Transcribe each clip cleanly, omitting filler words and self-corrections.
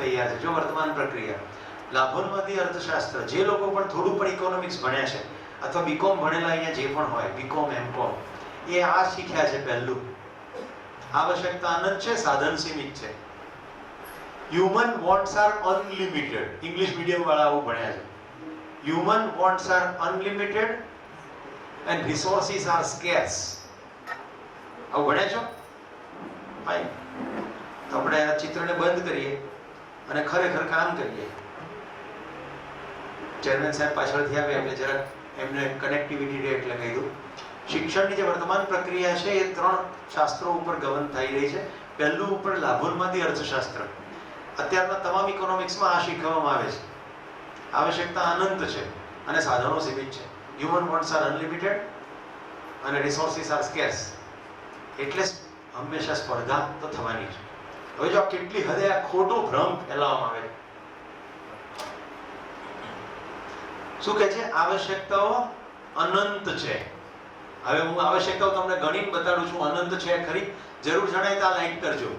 તૈયાર છે. જો વર્તમાન પ્રક્રિયા લાભોન્મુખી અર્થશાસ્ત્ર, જે લોકો પણ થોડું પણ ઇકોનોમિક્સ ભણ્યા છે અથવા બીકોમ ભણેલા અહીંયા જે પણ હોય, બીકોમ એમકોમ, એ આ શીખ્યા છે. પહેલું આવશ્યકતા અનંત છે, સાધન સીમિત છે. Human wants are unlimited. English medium વાળા આવું ભણ્યા છે. Human wants are unlimited and resources are scarce. આવું ભણ્યા છો? ફાઇન. આપણે આ ચિત્રને બંધ કરીએ અને ખરેખર કામ કરીએ. ચેરમેન સાહેબ પાછળથી આવે એટલે જરાક એમને કનેક્ટિવિટી ડે એટલે કહી દઉં. શિક્ષણની જે વર્તમાન પ્રક્રિયા છે એ 3 શાસ્ત્રો ઉપર ગવન થઈ રહી છે. પહેલું ઉપર લાભોન્મુખી અર્થશાસ્ત્ર. અત્યારના તમામ ઇકોનોમિક્સમાં આ શીખવવામાં આવે છે. આવશ્યકતા અનંત છે અને સાધનો સીમિત છે. હ્યુમન વોન્ટ્સ આર અનલિમિટેડ અને રિસોર્સિસ આર સ્કેર્સ. એટલે હંમેશા સ્પર્ધા તો થવાની છે. હવે જો કેટલી હદે આ ખોટો ભ્રમ ફેલાવવામાં આવે છે. શું કહે છે? આવશ્યકતાઓ અનંત છે. હવે હું આવશ્યકતાઓ તમને ગણીને બતાડું છું. અનંત છે ખરી? જરૂર જણાય તો આ લાઈક કરજો.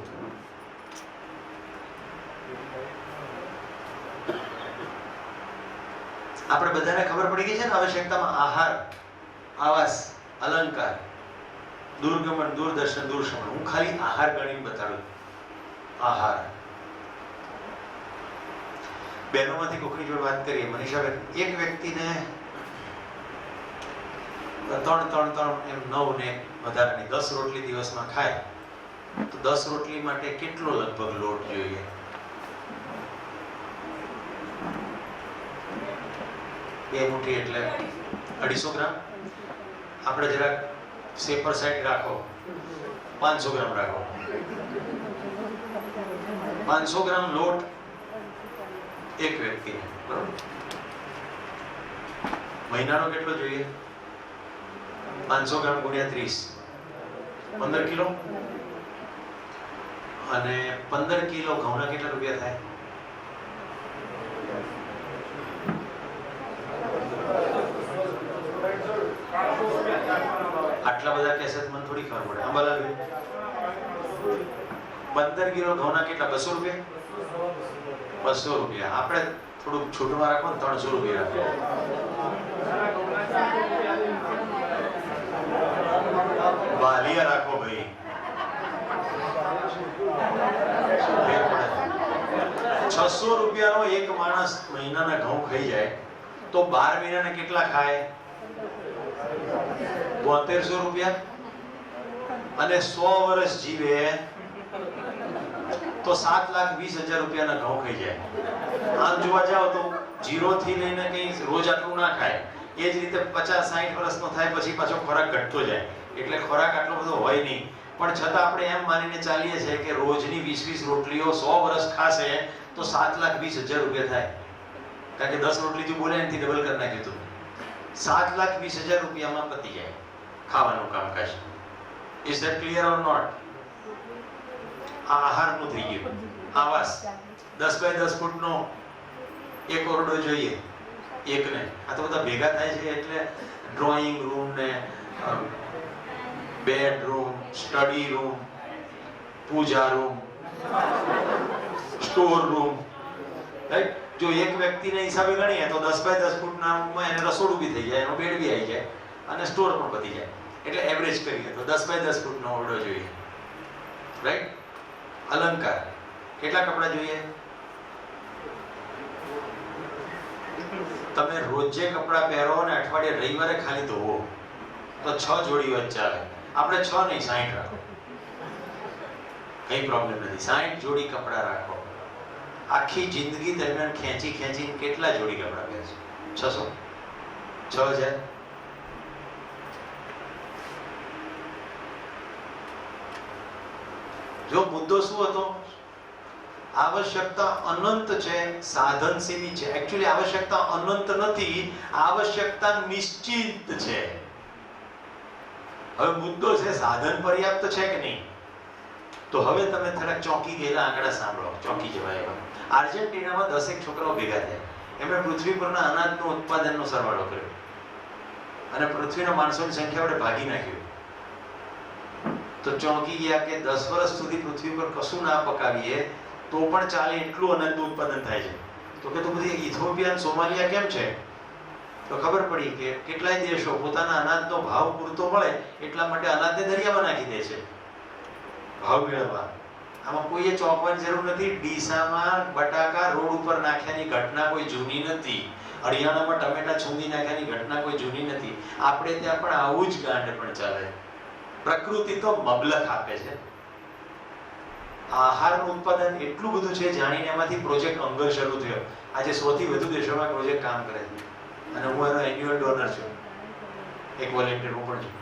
આપણે બધાને ખબર પડી ગઈ છે ને આવશ્યકતામાં આહાર, આવાસ, અલંકાર, દૂરગમન, દૂરદર્શન, દૂરશમન. હું ખાલી આહાર ગણીને બતાડું. આહાર. બહેનોમાંથી કોકની જોડે વાત કરીએ. મનીષાબેન, એક વ્યક્તિને 3 એમ 9 ને વધારાની 10 રોટલી દિવસમાં ખાય તો 10 રોટલી માટે કેટલો લગભગ લોટ જોઈએ? બે મુઠ્ઠી એટલે 250 ગ્રામ. આપણે જરાક સેફર સાઈડ રાખો, 500 ગ્રામ રાખો. 500 ગ્રામ લોટ એક વ્યક્તિને, બરોબર? મહિનાનો કેટલો જોઈએ? 500 ગ્રામ ગુણ્યા 30, 15 કિલો. અને 15 કિલો ઘઉંના કેટલા રૂપિયા થાય? આટલા બધા કહેશે તો મને થોડી ખબર પડે. અંબાલાલ, 15 કિલો ઘઉંના કેટલા? 200 રૂપિયા. 200 રૂપિયા. આપણે થોડુંક છૂટમાં રાખો ને 300 રૂપિયા રાખો. વાલિયા રાખો ભાઈ. 600 રૂપિયાનો એક માણસ મહિનાના ઘઉં ખાઈ જાય તો 12 મહિનાના કેટલા ખાય? 7200 રૂપિયા. અને 100 વર્ષ જીવે તો 7,20,000 રૂપિયાના ઘઉં ખાઈ જાય. આમ જોવા જાવ તો 0 થી લઈને કઈ રોજ આટલું ના ખાય. એ જ રીતે 50-60 વર્ષનો થાય પછી પાછો ખોરાક ઘટતો જાય. એટલે ખોરાક આટલો બધો હોય નહીં. પણ છતાં આપણે એમ માનીને ચાલીએ છીએ કે રોજની 20-20 રોટલીઓ 100 વર્ષ ખાશે તો 7,20,000 રૂપિયા થાય. કારણ કે 10 રોટલી જો બોલે એનાથી ડબલ કરી નાખ્યું હતું. 7,20,000 રૂપિયામાં પતી જાય ખાવાનું કામકાજ. Is that clear or not? આ આહારનું થઈ ગયું. આવાસ 10 બાય 10 ફૂટનો એક ઓરડો જોઈએ એકને. આ તો બધા ભેગા થાય છે એટલે ડ્રોઈંગ રૂમ ને બેડરૂમ, સ્ટડી રૂમ, પૂજા રૂમ, સ્ટોર રૂમ, રાઈટ? જો એક વ્યક્તિના હિસાબે ગણીએ તો 10 બાય 10 ફૂટના રૂમમાં એને રસોડું બી થઈ જાય, એનો બેડ બી આવી જાય અને સ્ટોર પણ પતી જાય. એટલે એવરેજ કરીએ તો 10 બાય 10 ફૂટનો ઓરડો જોઈએ, રાઈટ? અલંકાર કેટલા કપડા જોઈએ? તમે રોજે કપડા પહેરો અને અઠવાડિયે રવિવારે ખાલી ધોવો તો 6 જોડી વચ્ચે ચાલે. આપણે 6 નહીં 60 રાખો, કઈ પ્રોબ્લેમ નથી. 60 જોડી કપડા રાખો. આખી જિંદગી દરમિયાન ખેંચીને કેટલા જોડી કપડા પહેરશો? 600? 6000? જો મુદ્દો શું હતો? આવશ્યકતા અનંત છે, સાધન સીમિત છે. એકચ્યુઅલી આવશ્યકતા અનંત નથી, આવશ્યકતા નિશ્ચિત છે. હવે મુદ્દો છે સાધન પર્યાપ્ત છે કે નહીં. તો હવે તમે થોડાક ચોંકી ગયેલા આંકડા સાંભળો. ચોંકી જવાય એવા. આર્જેન્ટિનામાં 10 છોકરાઓ ભેગા થયા. એમણે પૃથ્વી પરના અનાજનું ઉત્પાદનનો સરવાળો કર્યો અને પૃથ્વીના માણસોની સંખ્યા વડે ભાગી નાખ્યું. તો ચોંકી ગયા કે 10 વર્ષ સુધી પૃથ્વી પર કશું ના પકાવીએ તો પણ ચાલે એટલું અનાજનું ઉત્પાદન થાય છે. તો કે તો બધી ઇથોપિયા અને સોમાલિયા કેમ છે? તો ખબર પડી કે કેટલાય દેશો પોતાના અનાજનો ભાવ પૂરતો મળે એટલા માટે અનાજને દરિયામાં નાખી દે છે ભાવ મેળવવા. આમાં કોઈએ ચોંકવાની જરૂર નથી. ડીસામાં બટાકા રોડ ઉપર નાખ્યાની ઘટના કોઈ જૂની નથી. હરિયાણામાં ટમેટા છૂંદી નાખ્યાની ઘટના કોઈ જૂની નથી. આપણે ત્યાં પણ આવું જ ગાંડ પણ ચાલે. પ્રકૃતિ તો મબલખ આપે છે. આહારનું ઉત્પાદન એટલું બધું છે, જાણીને એમાંથી પ્રોજેક્ટ અંગર શરૂ થયો. આજે 100 થી વધુ દેશોમાં પ્રોજેક્ટ કામ કરે છે અને હું એનો એન્યુઅલ ડોનર છું, એક વોલેન્ટિયર હું પણ છું.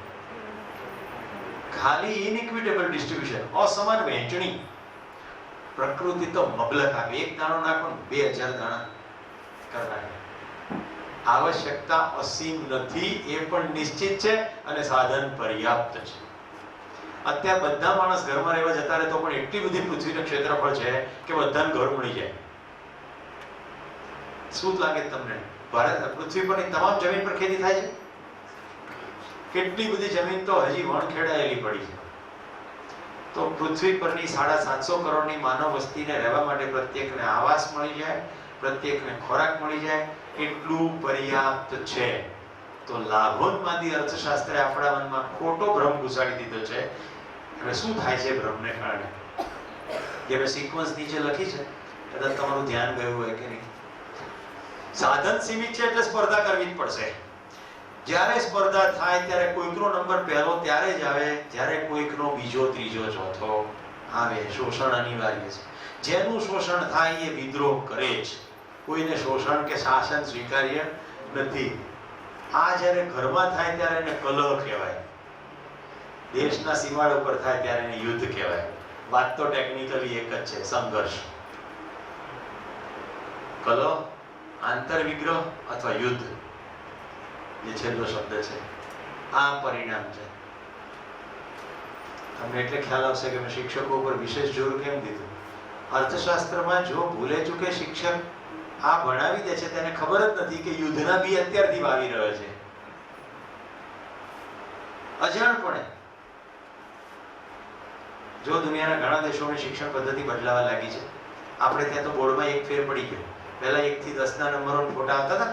ખાલી ઇનઇક્વિટેબલ ડિસ્ટ્રીબ્યુશન, અસમાન વહેંચણી. પ્રકૃતિ તો મબલખ આપે. એક દાણો નાખો 2000 દાણા કરવાના. આવશ્યકતા અસીમ નથી એ પણ નિશ્ચિત છે અને સાધન પર્યાપ્ત છે. અત્યારે બધા માણસ ઘરમાં રહેવા જતા રહે તો પણ એટલી બધી પૃથ્વીનું ક્ષેત્રફળ છે કે બધાને ઘર મળી જાય. શું લાગે તમને? ભારત પૃથ્વી પરની તમામ જમીન પર ખેતી થાય છે? કેટલી બધી જમીન તો હજી વણખેડાયેલી પડી છે. તો પૃથ્વી પરની 750 કરોડની માનવ વસ્તીને રહેવા માટે પ્રત્યેકને આવાસ મળી જાય, પ્રત્યેકને ખોરાક મળી જાય એટલું પર્યાપ્ત છે. તો લાભોન્માદી અર્થશાસ્ત્રે આપણા મનમાં ખોટો ભ્રમ ઘુસાડી દીધો છે. હવે શું થાય છે ભ્રમને કારણે? કે મેં સિક્વન્સ નીચે લખી છે, કદાચ તમારું ધ્યાન ગયું હોય કે નહીં. સાધન સીમિત છે એટલે સ્પર્ધા કરવી જ પડશે. જ્યારે સ્પર્ધા થાય ત્યારે કોઈકનો નંબર પહેલો ત્યારે જ આવે જ્યારે કોઈકનો બીજો, ત્રીજો, ચોથો આવે. શોષણ અનિવાર્ય છે. જેનું શોષણ થાય એ વિદ્રોહ કરે જ. કોઈને શોષણ કે શાસન સ્વીકાર્ય નથી. આ જ્યારે ઘરમાં થાય ત્યારે એને કલહ કહેવાય. દેશના સીમાડા ઉપર થાય ત્યારે એને યુદ્ધ કહેવાય. વાત તો ટેકનિકલી એક જ છે, સંઘર્ષ. કલહ, આંતરવિગ્રહ અથવા યુદ્ધ જે છેલ્લો શબ્દ છે, આ પરિણામ છે. તમને એટલે ખ્યાલ આવશે કે મેં શિક્ષકો ઉપર વિશેષ જોર કેમ દીધું. અર્થશાસ્ત્રમાં જો ભૂલે ચૂકે શિક્ષક આ ભણાવી દે છે તેને ખબર જ નથી કે યુદ્ધના બી અત્યારથી વાવી રહ્યો છે, અજાણપણે. જો દુનિયાના ઘણા દેશોની શિક્ષણ પદ્ધતિ બદલાવા લાગી છે. આપણે ત્યાં તો બોર્ડમાં એક ફેર પડી ગયો. પહેલા 1 થી 10 ના નંબરો ફોટા આવતા હતા,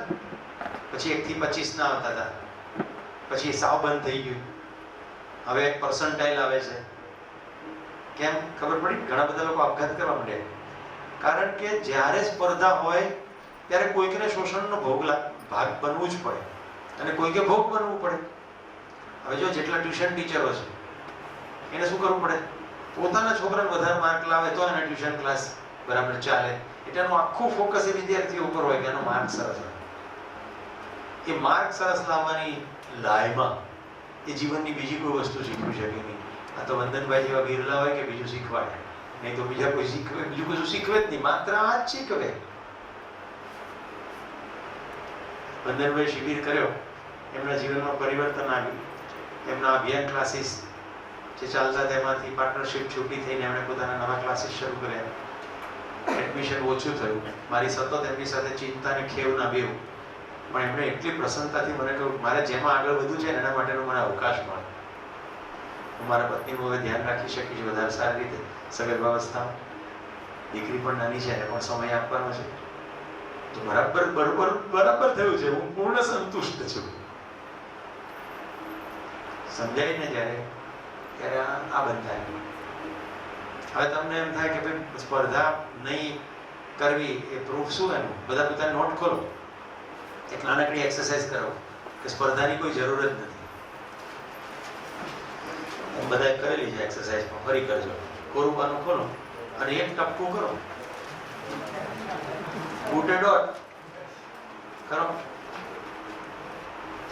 પછી 1 થી 25 ના આવતા હતા, પછી સાવ બંધ થઈ ગયું. હવે પર્સન્ટાઇલ આવે છે. કેમ ખબર પડી? ઘણા બધા લોકો આપઘાત કરવા માંડ્યા. કારણ કે જ્યારે સ્પર્ધા હોય ત્યારે કોઈકને શોષણનો ભાગ બનવું જ પડે અને કોઈકે ભોગ બનવું પડે. હવે જો જેટલા ટ્યુશન ટીચરો છે એને શું કરવું પડે? પોતાના છોકરાને વધારે માર્ક લાવે તો એના ટ્યુશન ક્લાસ બરાબર ચાલે. એટલે એનું આખું ફોકસ એ વિદ્યાર્થીઓ ઉપર હોય કે એનો માર્ક સરસ આવે. એ માર્ક સરસ લાવવાની લાયમાં એ જીવનની બીજી કોઈ વસ્તુ શીખવી શકે નહીં. આ તો વંદનભાઈ જેવા બિરલા હોય કે બીજું શીખવાડે, નહીં તો બીજા કોઈ શીખવે, બીજું કશું શીખવે જ નહીં, માત્ર આ જ શીખવે. વંદનભાઈ શિબિર કર્યો, એમના જીવનમાં પરિવર્તન આવ્યું. એમના અભિયાન ક્લાસીસ જે ચાલતા તેમાંથી પાર્ટનરશિપ છૂટી થઈને એમણે પોતાના નવા ક્લાસીસ શરૂ કર્યા. એડમિશન ઓછું થયું. મારી સતત એમની સાથે ચિંતા અને ખેવ ના બેવ. પણ એમણે એટલી પ્રસન્નતાથી મને કહ્યું મારે જેમાં આગળ વધવું છે એના માટેનો મને અવકાશ મળે. હું મારા પત્નીનું હવે ધ્યાન રાખી શકીશ વધારે સારી રીતે. સગર્ભાવસ્થામાં દીકરી પણ નાની છે, એને પણ સમય આપવાનો છે. તો બરાબર થયું છે. હું પૂર્ણ સંતુષ્ટ છું. સમજાય ને જ્યારે આ બંધાય. હવે તમને એમ થાય કે ભાઈ સ્પર્ધા નહીં કરવી એ પ્રૂફ શું એનું? બધા પોતાની નોટ ખોલો, એક નાનકડી એક્સરસાઇઝ કરો કે સ્પર્ધાની કોઈ જરૂર જ નથી. બધાએ કરેલી છે એક્સરસાઇઝમાં, ફરી કરજો. કોરુપાનું ખોલો અને એક ટપકું કરો, બુટે ડોટ કરો,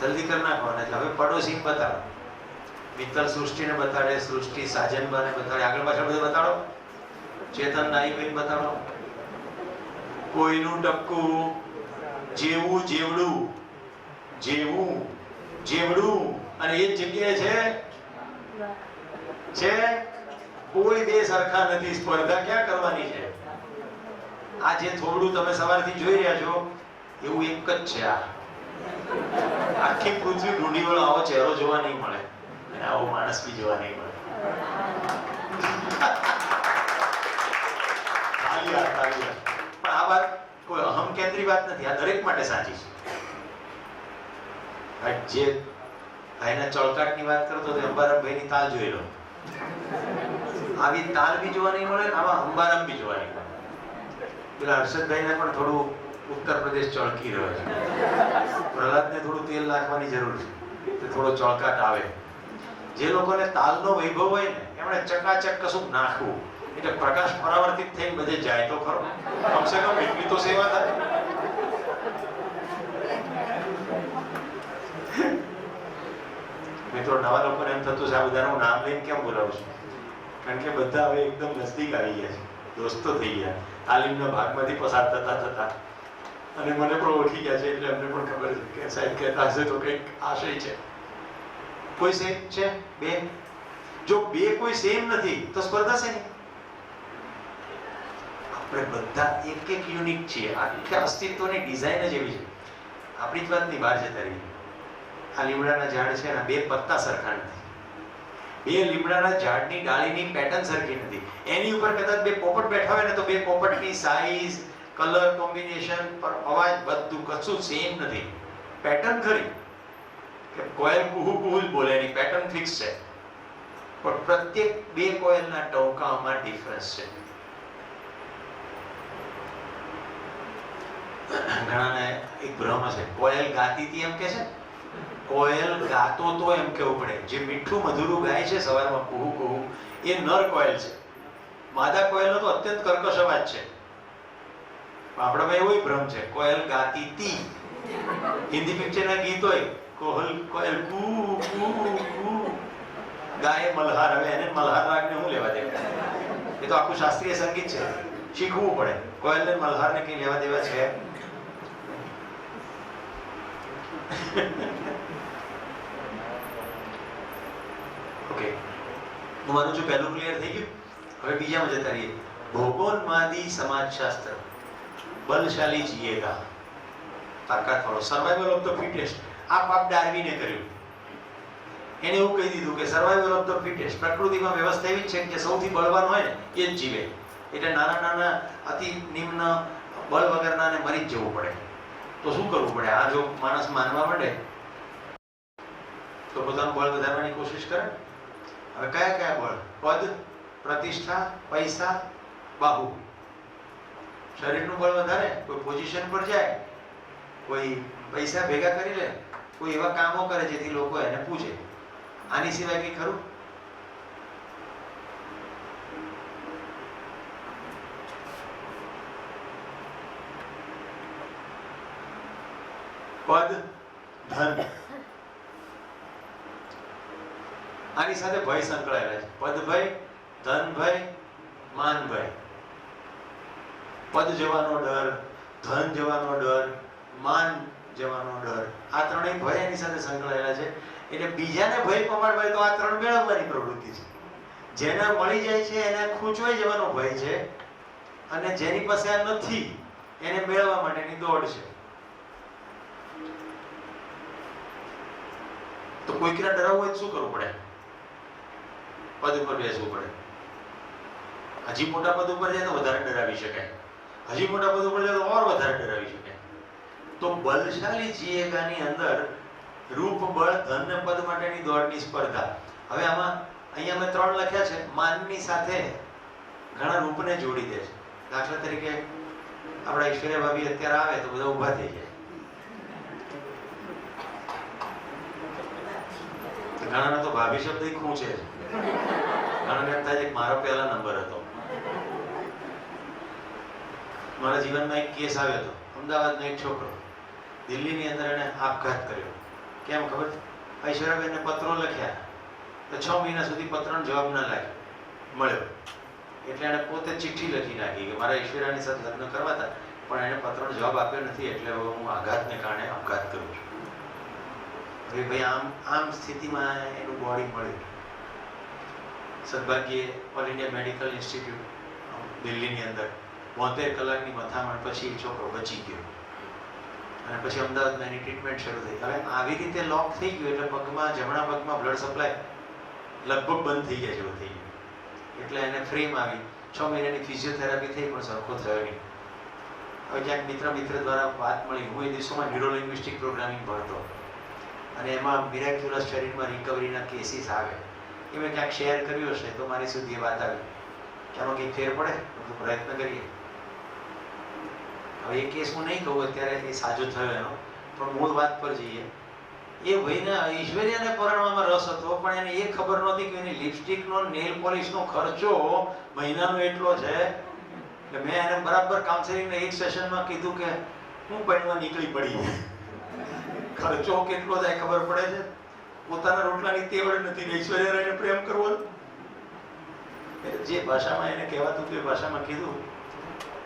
જલ્દી કરી નાખો. એટલે હવે પડોશી બતાડો. મિત્તલ સૃષ્ટિને બતાડે, સૃષ્ટિ સાજનબાને બતાડે, આગળ પાછળ બધું બતાડો. ચેતન નાઈબેન બતાડો. કોઈનું ટપકું, જેવું જેવડું, જેવું જેવડું, અને એ જ જગ્યાએ છે. કોઈ બે સરખા નથી. સ્પર્ધા ક્યાં કરવાની છે? આ જે થોડું તમે સવારથી જોઈ રહ્યા છો એવું એક જ છે. આ આખી પૃથ્વી ઢૂંઢી વાળો આવો ચહેરો જોવા નહીં મળે અને આવો માણસ બી જોવા નહીં મળે. વાત નથી, આ દરેક માટે સાચી છે. જે ભાઈના ચળકાટની વાત કરતો તો અંબારામભાઈની તાલ જોઈ લો. આવી તાલ બી જોવા નહીં મળે, આવા અંબારામ બી જોવા નહીં મળે. પેલા હર્ષદભાઈને પણ થોડું ઉત્તર પ્રદેશ ચળકી રહ્યો છે. પ્રહલાદને થોડું તેલ નાખવાની જરૂર છે, તો થોડો ચળકાટ આવે. જે લોકોને તાલનો વૈભવ હોય ને એમણે ચકાચક કશું નાખવું, એટલે પ્રકાશ પરાવર્તિત થઈને બધે જાય તો ખરો. કમસે કમ એટલી તો સેવા થાય. મિત્રો, નવા લોકોને એમ થતું છે આ બધાનું નામ લઈને કેમ બોલાવું છું, કારણ કે બધા હવે એકદમ નજદીક આવી ગયા છે, દોસ્તો થઈ ગયા, તાલીમના ભાગમાંથી પસાર થતા થતા, અને મને પણ ઓળખી ગયા છે. એટલે અમને પણ ખબર છે કે સાહેબ કહેતા હશે તો કંઈક આશય છે. કોઈ સેમ છે? બે? જો બે કોઈ સેમ નથી તો સ્પર્ધા છે નહીં. આપણે બધા એક એક યુનિક છીએ. આખા અસ્તિત્વની ડિઝાઇન જ એવી છે. આપણી જ વાતની બહાર જતા રહીએ. આ લીમડાના ઝાડ છે એના બે પત્તા સરખા નથી, બે લીમડાના ઝાડની ડાળીની પેટર્ન સરખી નથી. એની ઉપર કદાચ બે પોપટ બેઠા હોય ને તો બે પોપટની સાઈઝ, કલર કોમ્બિનેશન, પર અવાજ બધું કશું સેમ નથી. પેટર્ન ખરી કે કોયલ કુહુ કુહુ જ બોલે, એની પેટર્ન ફિક્સ છે, પણ પ્રત્યેક બે કોયલના ટહુકામાં ડિફરન્સ છે. ઘણાને એક ભ્રમ છે, કોયલ ગાતી હતી એમ કે છે. કોયલ ગાતો તો એમ કેવું પડે. જે મીઠું મધુરું ગાય છે સવારમાં કુહુ કુહુ, એ નર કોયલ છે. માદા કોયલનો તો અત્યંત કર્કશ અવાજ છે. આપણામાં એવો ભ્રમ છે કોયલ ગાતી હતી. હિન્દી પિક્ચરના ગીત હોય, કોયલ કુ કુ કુ ગાય મલ્હાર. હવે એને મલ્હાર રાગને હું લેવા દેવા? એ તો આખું શાસ્ત્રીય સંગીત છે, શીખવું પડે. કોયલને મલ્હારને કઈ લેવા દેવા છે? ઓકે, હું માનું છું પહેલું ક્લિયર થઈ ગયું. હવે બીજામાં જતા રહીએ. ભૌગોલવાદી સમાજશાસ્ત્ર, બલશાલી જીએગા, તાકાત વાળો, સર્વાઈવલ ઓફ ધ ફિટેસ્ટ. આ પાપ ડાર્વિને કર્યું. એને એવું કહી દીધું કે સર્વાઈવલ ઓફ ધ ફિટેસ્ટ. પ્રકૃતિમાં વ્યવસ્થા એવી છે કે સૌથી બળવાન હોય ને એ જ જીવે. એટલે નાના નાના અતિ નિમ્ન બળ વગરનાને મરી જ જવું પડે. તો શું કરવું પડે? આ જો માણસ માનવા માંડે તો પોતાનું બળ વધારવાની કોશિશ કરે. હવે કયા કયા બળ? પદ, પ્રતિષ્ઠા, પૈસા, બાહુ. શરીરનું બળ વધારે, કોઈ પોઝિશન પર જાય, કોઈ પૈસા ભેગા કરી લે, કોઈ એવા કામો કરે જેથી લોકો એને પૂછે. આની સિવાય કઈ ખરું? પદ, ધન. આની સાથે ભય સંકળાયેલા છે. પદ ભય, ધન ભય, માન ભય. પદ જવાનો ડર, ધન જવાનો ડર, માન જવાનો ડર. આ ત્રણેય ભય એની સાથે સંકળાયેલા છે. એટલે બીજાને ભય પમાડવાય તો આ ત્રણ મેળવવાની પ્રવૃત્તિ છે. જેને મળી જાય છે એને ખૂંચવાઈ જવાનો ભય છે, અને જેની પાસે આ નથી એને મેળવવા માટેની દોડ છે. તો કોઈકને ડરાવવું હોય શું કરવું પડે? પદ ઉપર બેસવું પડે. હજી મોટા પદ ઉપર જાય તો વધારે ડરાવી શકાય, હજી મોટા પદ ઉપર જાય તો ઓર વધારે ડરાવી શકાય. તો બલશાલી જીએગાની અંદર રૂપ, બળ, ધન ને પદ માટેની દોડની સ્પર્ધા. હવે આમાં અહીંયા મેં 3 લખ્યા છે. માનની સાથે ઘણા રૂપને જોડી દે છે. દાખલા તરીકે આપણા ઐશ્વર્યા ભાભી અત્યારે આવે તો બધા ઊભા થઈ જાય. ઘણાને તો ભાભી શબ્દ ખૂંચે છે. ઘણાને એમ થાય છે કે મારો પહેલા નંબર હતો. મારા જીવનમાં એક કેસ આવ્યો હતો. અમદાવાદનો એક છોકરો દિલ્હીની અંદર એને આપઘાત કર્યો. કેમ ખબર? ઐશ્વર્યાબેનને પત્રો લખ્યા તો 6 મહિના સુધી પત્રનો જવાબ ના મળ્યો. એટલે એને પોતે ચિઠ્ઠી લખી નાખી કે મારા ઐશ્વર્યાની સાથે લગ્ન કરવા હતા, પણ એને પત્રનો જવાબ આપ્યો નથી, એટલે હવે હું આઘાતને કારણે આપઘાત કરું છું. હવે ભાઈ આમ સ્થિતિમાં એનું બોડી મળ્યું. સદભાગ્યે ઓલ ઇન્ડિયા મેડિકલ ઇન્સ્ટિટ્યૂટ દિલ્હીની અંદર 72 કલાકની મથામણ પછી એ છોકરો બચી ગયો, અને પછી અમદાવાદમાં એની ટ્રીટમેન્ટ શરૂ થઈ. હવે આવી રીતે લોક થઈ ગયું એટલે પગમાં, જમણા પગમાં બ્લડ સપ્લાય લગભગ બંધ થઈ ગયા જેવું થઈ ગયું. એટલે એને ફ્રેમ આવી. 6 મહિનાની ફિઝિયોથેરાપી થઈ પણ સરખો થયો નહીં. હવે ક્યાંક મિત્ર દ્વારા વાત મળી, હું એ દિવસોમાં ન્યુરો લિંગ્વિસ્ટિક પ્રોગ્રામિંગ ભણતો અને એમાં મિરેક્યુલસ શરીરમાં રિકવરીના કેસીસ આવે એ મેં ક્યાંક શેર કર્યું હશે તો મારી સુધી એ વાત આવી કે આમાં કંઈક ફેર પડે તો પ્રયત્ન કરીએ. હવે એ કેસ હું નહીં કહું અત્યારે, એ સાજો થયો એનો, પણ મૂળ વાત પર જઈએ. એ ભાઈને ઐશ્વર્યાને પરણવામાં રસ હતો, પણ એને એ ખબર નહોતી કે એની લિપસ્ટિકનો નેલ પોલિશનો ખર્ચો મહિનાનો એટલો છે કે મેં એને બરાબર કાઉન્સેલિંગના એક સેશનમાં કીધું કે હું પરણવા નીકળી પડી. ખર્ચો કેટલો થાય ખબર પડે છે? પોતાના રોટલાની તેવડ નથી, ઐશ્વર્યા રાયને પ્રેમ કરવો. જે ભાષામાં એને કહેવાતું હતું એ ભાષામાં કીધું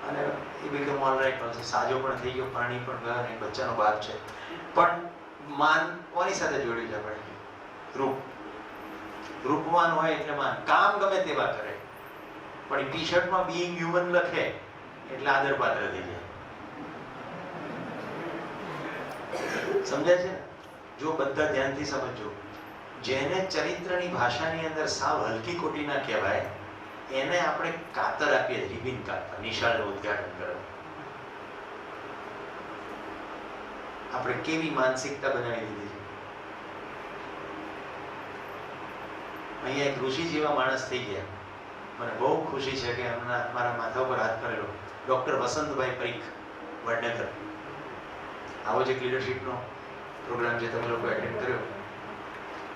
અને એ બીકમ ઓલરાઈટ પાસે સાજો પણ થઈ ગયો, પાણી પણ ગયો અને બચ્ચાનો બાપ છે. પણ માન કોની સાથે જોડ્યું છે આપણે? રૂપ. રૂપવાન હોય એટલે માન. કામ ગમે તેવા કરે, પણ ટી શર્ટમાં બીઈંગ હ્યુમન લખે એટલે આદરપાત્ર થઈ જાય. સમજાય છે? જો બધા ધ્યાનથી સમજો, જેને ચરિત્રની ભાષાની અંદર સાવ હલકી કોટી ના કહેવાય એને આપણે કાતર આપીએ, રિબિન કાતર, નિશાળનું ઉદ્ઘાટન કરો. આપણે કેવી માનસિકતા બનાવી દીધી છે. અહીંયા એક ઋષિ જેવા માણસ થઈ ગયા. મને બહુ ખુશી છે કે હમણાં મારા માથા ઉપર હાથ કરેલો ડોક્ટર વસંતભાઈ પરીખ, વડનગર. આવો જ એક લીડરશીપનો પ્રોગ્રામ જે તમે લોકો એટેન્ડ કર્યો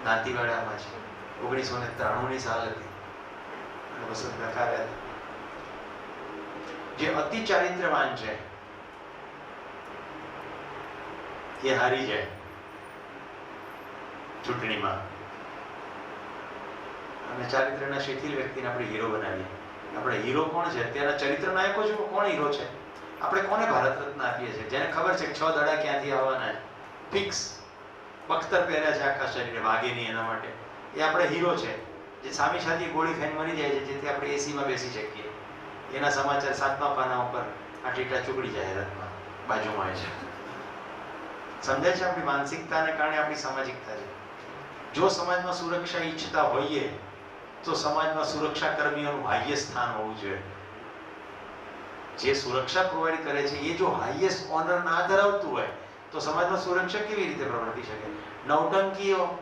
નાતીવાડામાં છે, 1993ની સાલ હતી અને વસંત કાકા હતા, જે અતિ ચારિત્ર્યવાન છે એ હારી જાય ચૂંટણીમાં અને ચારિત્ર્યના શિથિલ વ્યક્તિને આપણે હીરો બનાવીએ. આપણે હીરો કોણ છે? અત્યારના ચરિત્ર નાયકો છે, કોણ હીરો છે? આપણે કોને ભારત રત્ન આપીએ છીએ? જેને ખબર છે કે 6 દાડા ક્યાંથી આવવાના છે, ફિક્સ બખ્તર પહેર્યા છે આખા શરીરે, વાગે નહીં એના માટે, એ આપણે હીરો છે. જે સામી સાથી ગોળી ખાઈને મરી જાય છે જેથી આપણે એસીમાં બેસી શકીએ, એના સમાચાર 7મા પાના ઉપર આ ટીટા ચૂકડી જાહેરાતમાં બાજુમાં છે. સમજાય છે? આપણી માનસિકતાને કારણે આપણી સામાજિકતા છે. જો સમાજમાં સુરક્ષા ઈચ્છતા હોઈએ તો સમાજમાં સુરક્ષા કર્મીઓનું હાઈએસ્ટ સ્થાન હોવું જોઈએ. જે સુરક્ષા પ્રોવાઈડ કરે છે એ જો હાઈએસ્ટ ઓનર ના ધરાવતું હોય તો સમાજમાં સુરક્ષા કેવી રીતે પ્રવર્તી શકે? નવટંકીઓ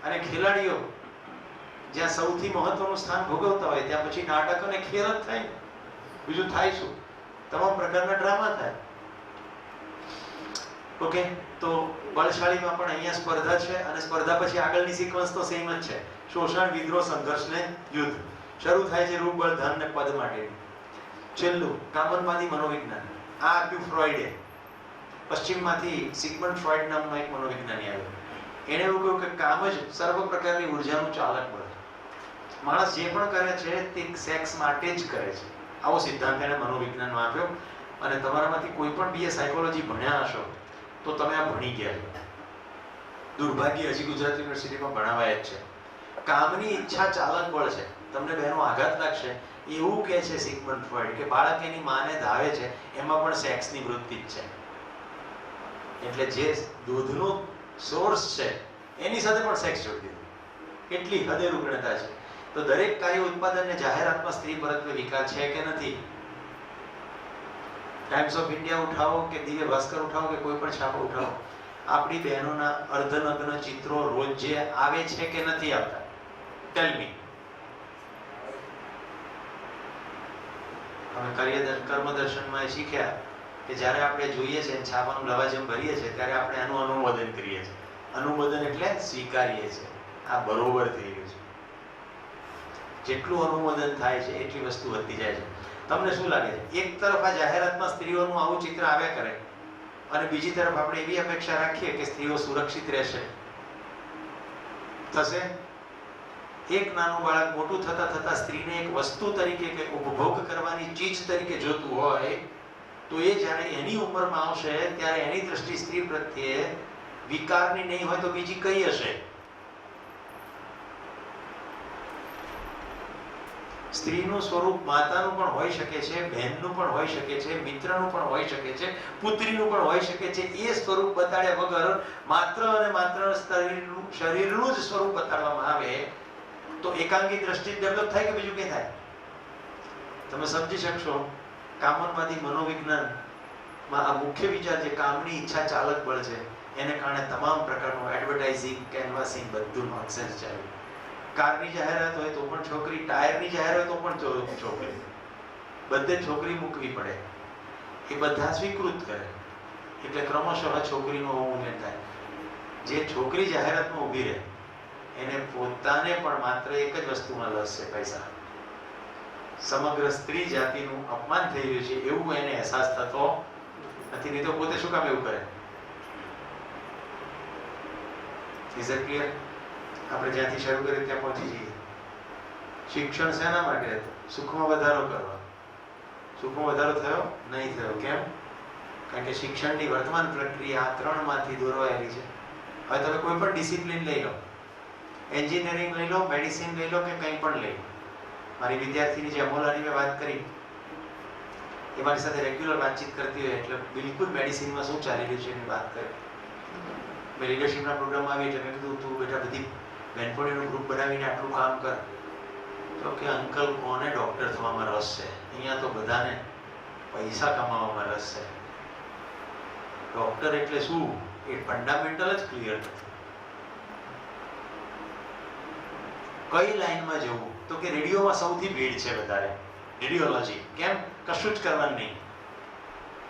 અને ખેલાડીઓ જ્યાં સૌથી મહત્વનું સ્થાન ભોગવતા હોય ત્યાં પછી નાટક અને ખેલ જ થાય, બીજું થાય શું? તમામ પ્રકારના ડ્રામા થાય. ઓકે, તો બળશાળીમાં પણ અહીંયા સ્પર્ધા છે અને સ્પર્ધા પછી આગળની સિક્વન્સ તો સેમ જ છે. શોષણ, વિદ્રોહ, સંઘર્ષ ને યુદ્ધ. શરૂ થાય છે રૂપ, બળ, ધન ને પદ માટે. છેલ્લું કામનવાદી મનોવિજ્ઞાન. આ આપ્યું ફ્રોઈડે. પશ્ચિમમાંથી સિગમન્ડ ફ્રોઈડ નામનો એક મનોવિજ્ઞાની આવ્યો. એણે એવું કહ્યું કે કામ જ સર્વ પ્રકારની ઉર્જાનું ચાલક બળ. માણસ જે પણ કરે છે તે સેક્સ માટે જ કરે છે. આવો સિદ્ધાંત એણે મનોવિજ્ઞાનમાં આપ્યો. અને તમારામાંથી કોઈ પણ બીએ સાયકોલોજી ભણ્યા હશો તો તમે આ ભણી ગયા છો. દુર્ભાગ્ય હજી ગુજરાત યુનિવર્સિટીમાં ભણાવાય જ છે. કામની ઈચ્છા ચાલક બળ છે. તમને બહેનો આઘાત લાગશે, એવું કહે છે સિગમન્ડ ફ્રોઈડ કે બાળક એની માને ધાવે છે એમાં પણ સેક્સની વૃત્તિ જ છે. એટલે જે દૂધનો સોર્સ છે એની સાથે પણ સેક્સ જોડી દીધું. કેટલી હદે રૂગ્ણતા છે. તો દરેક કાર્ય ઉત્પાદનને જાહેરાતમાં સ્ત્રી પરત્વે વિકાર છે કે નથી? ટાઈમ્સ ઓફ ઇન્ડિયા ઉઠાવો કે દિવ્ય ભાસ્કર ઉઠાવો કે કોઈ પણ છાપો ઉઠાવો, આપણી બહેનોના અર્ધનગ્ન ચિત્રો રોજ જે આવે છે કે નથી આવતા? ટેલ મી. અમે કર્મદર્શનમાં શીખ્યા કે જ્યારે આપણે જોઈએ છે છાપાનું લવાજમ ભરીએ છીએ ત્યારે આપણે આનું અનુમોદન કરીએ છીએ. અનુમોદન એટલે સ્વીકારીએ છીએ આ બરોબર થઈ ગયું છે. જેટલું અનુમોદન થાય છે એટલી વસ્તુ વધતી જાય છે. તમને શું લાગે છે? એક તરફ આ જાહેરાતમાં સ્ત્રીઓનું આવું ચિત્ર આવ્યા કરે અને બીજી તરફ આપણે એવી અપેક્ષા રાખીએ કે સ્ત્રીઓ સુરક્ષિત રહેશે. થશે? એક નાનું બાળક મોટું થતા થતા સ્ત્રીને એક વસ્તુ તરીકે કે ઉપભોગ કરવાની ચીજ તરીકે જોતું હોય તો એ જ્યારે એની ઉંમરમાં આવશે ત્યારે એની દ્રષ્ટિ સ્ત્રી પ્રત્યે વિકારની નહીં હોય તો બીજી કઈ હશે? સ્ત્રીનું સ્વરૂપ માતાનું પણ હોઈ શકે છે, બહેનનું પણ હોઈ શકે છે, મિત્રનું પણ હોઈ શકે છે, પુત્રીનું પણ હોઈ શકે છે. એ સ્વરૂપ બતાડ્યા વગર માત્ર અને માત્ર શરીરનું જ સ્વરૂપ બતાડવામાં આવે તો એકાંગી દ્રષ્ટિ ડેવલપ થાય કે બીજું કઈ થાય? તમે સમજી શકશો કામનવાદી મનોવિજ્ઞાન આ મુખ્ય વિચાર છે, કામની ઈચ્છા ચાલક બળ છે, એને કારણે તમામ પ્રકારનું એડવર્ટાઇઝિંગ, કેનવાસિંગ બધું નોનસેન્સ ચાલ્યું. કારની જાહેરાત હોય તો પણ છોકરી, ટાયરની જાહેરાત હોય તો પણ છોકરી, બધે છોકરી મૂકવી પડે, એ બધા સ્વીકૃત કરે એટલે ક્રમશઃ છોકરીનો અવમૂલ્યન થાય. જે છોકરી જાહેરાતમાં ઊભી રહે એને પોતાને પણ માત્ર એક જ વસ્તુમાં રસ છે, પૈસા. સમગ્ર સ્ત્રી જાતિનું અપમાન થઈ રહ્યું છે એવું એને અહેસાસ થતો નથી. નહીં તો પોતે શું કામ એવું કરે? Is it clear? આપણે જ્યાંથી શરૂ કરીએ ત્યાં પહોંચી જઈએ. શિક્ષણ શેના માટે હતું? સુખમાં વધારો કરવા. સુખમાં વધારો થયો? નહીં થયો. કેમ? કારણ કે શિક્ષણની વર્તમાન પ્રક્રિયા આ ત્રણમાંથી દોરવાયેલી છે. હવે તમે કોઈ પણ ડિસિપ્લિન લઈ લો, એન્જિનિયરિંગ લઈ લો, મેડિસિન લઈ લો કે કંઈ પણ લઈ લો. મારી વિદ્યાર્થીની જે અમોલાની મેં વાત કરી, એ મારી સાથે રેગ્યુલર વાતચીત કરતી હોય એટલે બિલકુલ મેડિસિનમાં શું ચાલી રહ્યું છે એની વાત કરી. મેં લીડરશિપના પ્રોગ્રામમાં આવી એટલે મેં કીધું તું બેટા બધી બહેનપણીનું ગ્રુપ બનાવીને આટલું કામ કર. તો કે અંકલ કોને ડૉક્ટર થવામાં રસ છે? અહીંયા તો બધાને પૈસા કમાવામાં રસ છે. ડૉક્ટર એટલે શું એ ફંડામેન્ટલ જ ક્લિયર નથી. કઈ લાઈનમાં જવું? તો કે રેડિયોમાં સૌથી ભીડ છે વધારે. રેડિયોલોજી. કેમ? કશું જ કરવાનું નહીં,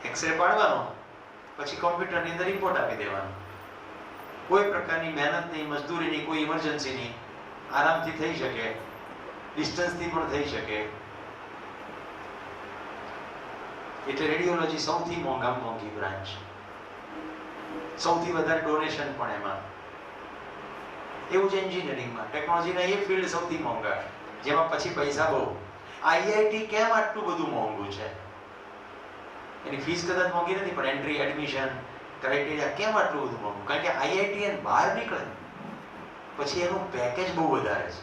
એક્સરે પાડવાનો, પછી કોમ્પ્યુટરની અંદર રિપોર્ટ આપી દેવાનો. કોઈ પ્રકારની મહેનત નહીં, મજદૂરી નહીં, કોઈ ઇમરજન્સી નહીં, આરામથી થઈ શકે, ડિસ્ટન્સથી પણ થઈ શકે. એટલે રેડિયોલોજી સૌથી મોંઘામાં મોંઘી બ્રાન્ચ, સૌથી વધારે ડોનેશન પણ એમાં. એવું છે એન્જિનિયરિંગમાં, ટેકનોલોજીના એ ફિલ્ડ સૌથી મોંઘા, જેમાં પછી પૈસા બહુ. આઈઆઈટી કેમ આટલું બધું મોંઘું છે? એની ફીસ કદાચ મોંઘી નથી, પણ એન્ટ્રી, એડમિશન, ક્રાઇટેરિયા કેમ આટલું બધું મોંઘું? કારણ કે આઈઆઈટીએન બહાર નીકળે પછી એનું પેકેજ બહુ વધારે છે.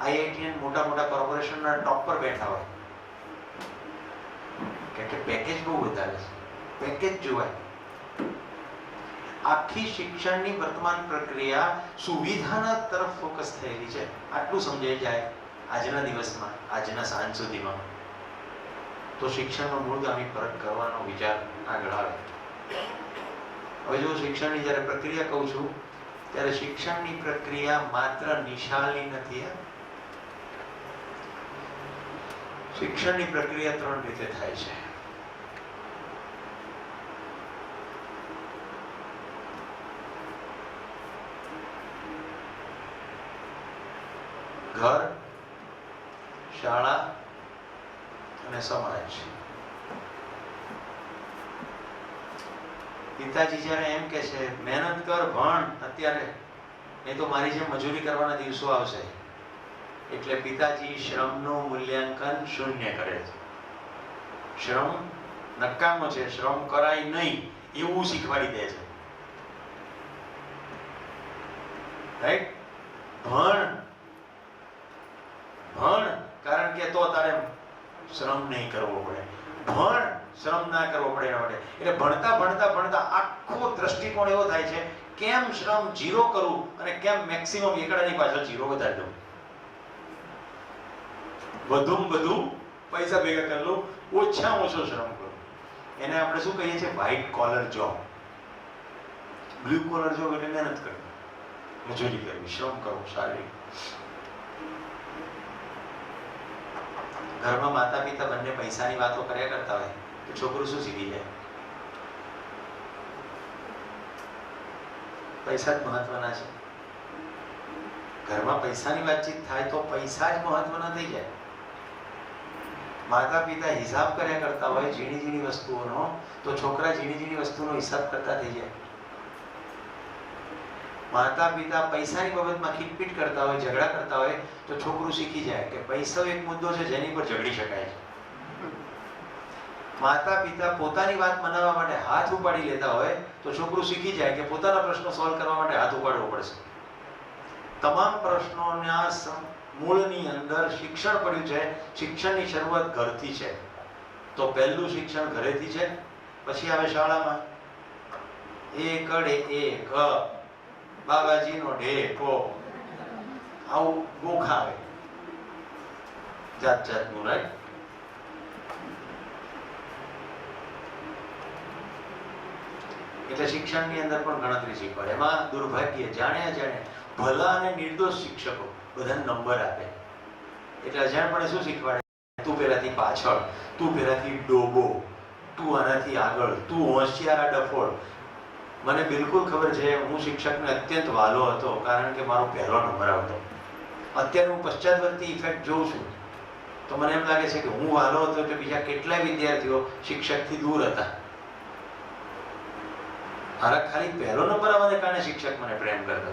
આઈઆઈટીએન મોટા મોટા કોર્પોરેશનના ટોપ પર બેઠા હોય કારણ કે પેકેજ બહુ વધારે છે. પેકેજ જોવાય. આખી શિક્ષણની વર્તમાન પ્રક્રિયા સુવિધાના તરફ ફોકસ થયેલી છે. આટલું સમજાઈ જાય આજના દિવસમાં, આજના સાંજ સુધીમાં, તો શિક્ષણનો મૂળગામી ફરક કરવાનો વિચાર આગળ આવે. હવે જો શિક્ષણની જ્યારે પ્રક્રિયા કહું છું ત્યારે શિક્ષણની પ્રક્રિયા માત્ર નિશાળની નથી. શિક્ષણની પ્રક્રિયા ત્રણ રીતે થાય છે. ઘર, શાળા અને સમાજ. પિતાજી જ્યારે એમ કે છે મહેનત કર, ભણ અત્યારે, નહીં તો મારી જેમ મજૂરી કરવાના દિવસો આવશે, એટલે પિતાજી શ્રમનું મૂલ્યાંકન શૂન્ય કરે છે. શ્રમ નકામો છે, શ્રમ કરાય નહીં એવું શીખવાડી દે છે. રાઈટ? ભણ કારણ કે તો તારે શ્રમ નહીં કરવો પડે. ભણ, શ્રમ ના કરવો પડે એના માટે. એટલે ભણતા ભણતા ભણતા આખો દ્રષ્ટિકોણ એવો થાય છે કેમ શ્રમ ઝીરો કરું અને કેમ મેક્સિમમ એકડાની પાછળ ઝીરો વધારી દઉં, વધુમાં વધુ પૈસા ભેગા કરી લઉં, ઓછામાં ઓછો શ્રમ કરું. એને આપણે શું કહીએ છીએ? White collar job. Blue collar job એટલે મહેનત કરવી, મજૂરી કરવી, શ્રમ કરવું, શારીરિક. ઘરમાં માતા પિતા બંને પૈસાની વાતો કર્યા કરતા હોય તો છોકરું શું શીખી જાય? પૈસા જ મહત્વના છે. ઘરમાં પૈસાની વાતચીત થાય તો પૈસા જ મહત્વના થઈ જાય. માતા પિતા હિસાબ કર્યા કરતા હોય ઝીણી ઝીણી વસ્તુઓનો, તો છોકરા ઝીણી ઝીણી વસ્તુનો હિસાબ કરતા થઈ જાય. માતા પિતા પૈસાની બાબતમાં ખીટપીટ કરતા હોય, ઝઘડા કરતા હોય, તો છોકરું શીખી જાય કે પૈસો એક મુદ્દો છે જેની પર ઝઘડી શકાય છે. માતા પિતા પોતાની વાત મનાવવા માટે હાથ ઉપાડી લેતા હોય તો છોકરું શીખી જાય કે પોતાના પ્રશ્નો સોલ્વ કરવા માટે હાથ ઉપાડવો પડશે. તમામ પ્રશ્નોના મૂળની અંદર શિક્ષણ પડ્યું છે. શિક્ષણની શરૂઆત ઘરથી છે. તો પહેલું શિક્ષણ ઘરેથી છે, પછી આવે શાળામાં. એકડે એક, બાબાજીનો ઢેકો, આવું ગોખા આવે જાત જાતનું. રાઈટ? એટલે શિક્ષણની અંદર પણ ગણતરી શીખવાડે. એમાં દુર્ભાગ્ય જાણે ભલા અને નિર્દોષ શિક્ષકો બધાને નંબર આપે. એટલે અજાણપણે શું શીખવાડે? તું પેલાથી પાછળ, તું પેલાથી ડોબો, તું આનાથી આગળ, તું હોશિયાર ડફોળ. મને બિલકુલ ખબર છે, હું શિક્ષકને અત્યંત વાલો હતો, કારણ કે મારો પહેલો નંબર આવતો. અત્યારે હું પશ્ચાદવર્તી ઇફેક્ટ જોઉં છું તો મને એમ લાગે છે કે હું વાલો હતો એટલે બીજા કેટલાય વિદ્યાર્થીઓ શિક્ષકથી દૂર હતા. મારા ખાલી પહેલો નંબર આવવાને કારણે શિક્ષક મને પ્રેમ કરતો.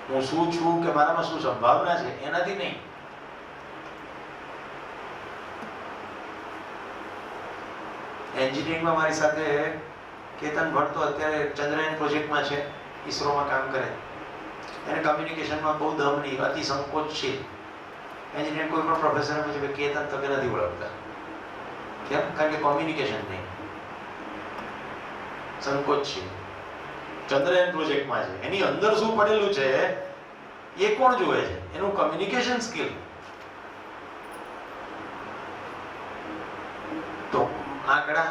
હું શું છું કે મારામાં શું સંભાવના છે એનાથી નહીં. એન્જિનિયરિંગમાં મારી સાથે કેતન ભટ્ટ તો અત્યારે ચંદ્રયાન પ્રોજેક્ટમાં છે, ઈસરોમાં કામ કરે. એને કમ્યુનિકેશનમાં બહુ દમ નહીં, અતિ સંકોચશીલ. એન્જિનિયર કોઈ પણ પ્રોફેસરને પૂછે કે કેતન તો કે નથી ઓળખતા. કેમ? કારણ કે કોમ્યુનિકેશન નહીં, સંકોચશીલ. ચંદ્રયાન પ્રોજેક્ટમાં છે, એની અંદર શું પડેલું છે એ કોણ જોવે છે? એનું કમ્યુનિકેશન સ્કિલ. તો આંકડા,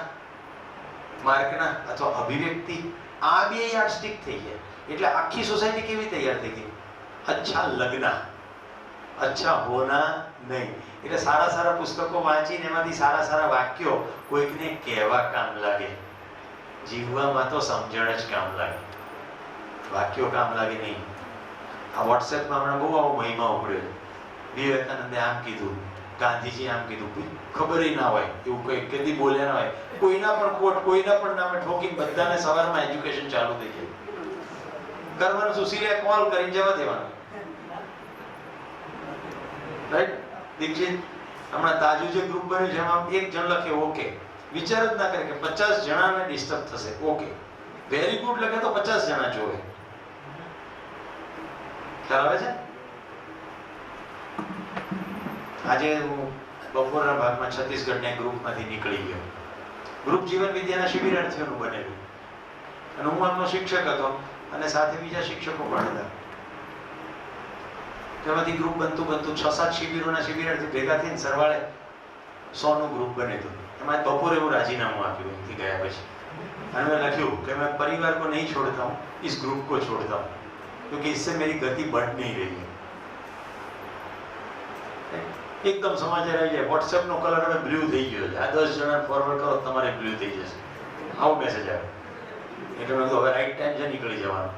માર્કના અથવા અભિવ્યક્તિ, આ બે યાર્ડસ્ટિક થઈ ગયા. એટલે આખી સોસાયટી કેવી તૈયાર થઈ ગઈ? અચ્છા લગના, અચ્છા હોના નહીં. એટલે સારા સારા પુસ્તકો વાંચીને એમાંથી સારા સારા વાક્યો કોઈકને કહેવા કામ લાગે. જીવવામાં તો સમજણ જ કામ લાગે, વાક્યો કામ લાગે નહીં. આ વોટ્સએપમાં હમણાં બહુ આવો મહિમા ઉભર્યો. વિવેકાનંદે આમ કીધું, ગાંધીજી આમ કીધું, ખબર ના હોય એવું કોઈ કદી બોલ્યા ના હોય. કોઈના પણ કોટ, કોઈના પણ નામે ઠોકી બધાને સવારમાં એજ્યુકેશન ચાલુ થઈ જાય. કરવાનું શું? સિરિયા કોલ કરીને જવા દેવાનું. રાઈટ? દીક્ષિત હમણાં તાજુ જે ગ્રુપ બન્યું છે એમાં એક જણ લખે ઓકે, વિચાર જ ના કરે કે 50 જણાને ડિસ્ટર્બ થશે. ઓકે, વેરી ગુડ લખે તો 50 જણા જોવે. ખ્યાલ આવે છે? આજે હું બપોરના ભાગમાં છત્તીસગઢના ગ્રુપમાંથી નીકળી ગયો. ગ્રુપ જીવન વિદ્યાના શિબિરાર્થીઓનું બનેલું, અને હું આમનો શિક્ષક હતો અને સાથે બીજા શિક્ષકો પણ હતા. તેમાંથી ગ્રુપ બનતું 6-7 શિબિરોના શિબિરાર્થી ભેગા થઈને સરવાળે 100 નું ગ્રુપ બનેલું. એમાં બપોરે હું રાજીનામું આપ્યું અહીંથી ગયા પછી, અને મેં લખ્યું કે मैं परिवार को नहीं छोड़ता हूँ, इस ग्रुप को छोड़ता हूँ, क्योंकि इससे मेरी गति बढ़ नहीं रही है. એકદમ સમાચાર આવી જાય, વોટ્સએપ નો કલર હવે બ્લુ થઈ ગયો છે, આ 10 જણા ફોરવર્ડ કરો તમારે બ્લુ થઈ જશે, આવો મેસેજ આવે. એટલે મેં કીધું હવે રાઈટ ટાઈમ છે નીકળી જવાનું.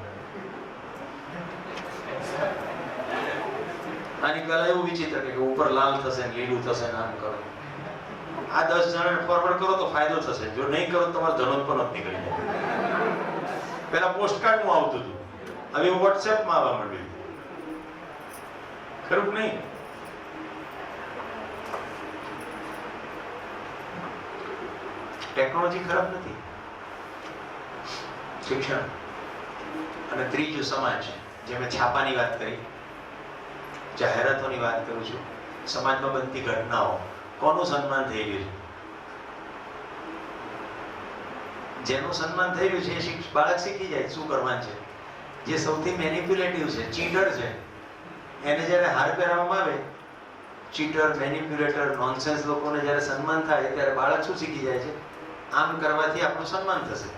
આની પહેલા એવું વિચિત્ર કે ઉપર લાલ થશે ને લીલું થશે ને આમ કરો. આ 10 જણાને ફોરવર્ડ કરો તો ફાયદો થશે, જો નહીં કરો તો તમારો ધનોત્પન્ન જ નીકળી જાય. પહેલા પોસ્ટકાર્ડ માં આવતું હતું, હવે વોટ્સએપ માં આવવા માંડ્યું. ખરું કે નહીં? ટેકનોલોજી ખરાબ નથી, શિક્ષણ. અને ત્રીજું સમાજ, જે મેં છાપાની વાત કરી, જાહેરાતોની વાત કરું છું, સમાજમાં બનતી ઘટનાઓ, કોનું સન્માન થઈ રહ્યું છે? જેનું સન્માન થઈ રહ્યું છે એ બાળક શીખી જાય શું કરવાનું છે. જે સૌથી મેનિપ્યુલેટિવ છે, ચીટર છે, એને જ્યારે હાર પહેરવામાં આવે, ચીટર, મેનિપ્યુલેટર, નોનસેન્સ લોકોને જ્યારે સન્માન થાય ત્યારે બાળક શું શીખી જાય છે? આમ કરવાથી આપણું સન્માન થશે.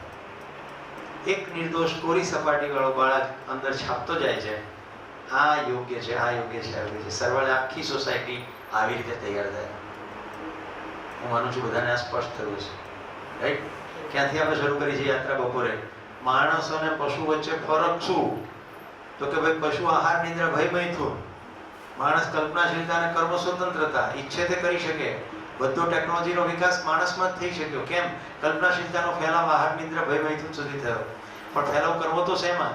એક નિર્દોષ કોરી સપાટી વાળો બાળક અંદર છાપતો જાય છે, આ યોગ્ય છે, આ યોગ્ય છે, આ યોગ્ય છે. સરવાળે આખી સોસાયટી આવી રીતે તૈયાર થાય. હું માનું છું બધાને આ સ્પષ્ટ થયું છે. રાઈટ? ક્યાંથી આપણે શરૂ કરી છે યાત્રા બપોરે? માણસ અને પશુ વચ્ચે ફરક શું? તો કે ભાઈ પશુ આહાર નિદ્રા ભય મૈથુન, માણસ કલ્પનાશીલતા અને કર્મ સ્વતંત્રતા ઈચ્છે તે કરી શકે. બધો ટેકનોલોજીનો વિકાસ માણસમાં જ થઈ શક્યો. કેમ? કલ્પનાશીલતાનો ફેલાવ આહાર નિદ્રા ભય મૈથુન સુધી થયો. પણ ફેલાવ કરવો તો શેમાં?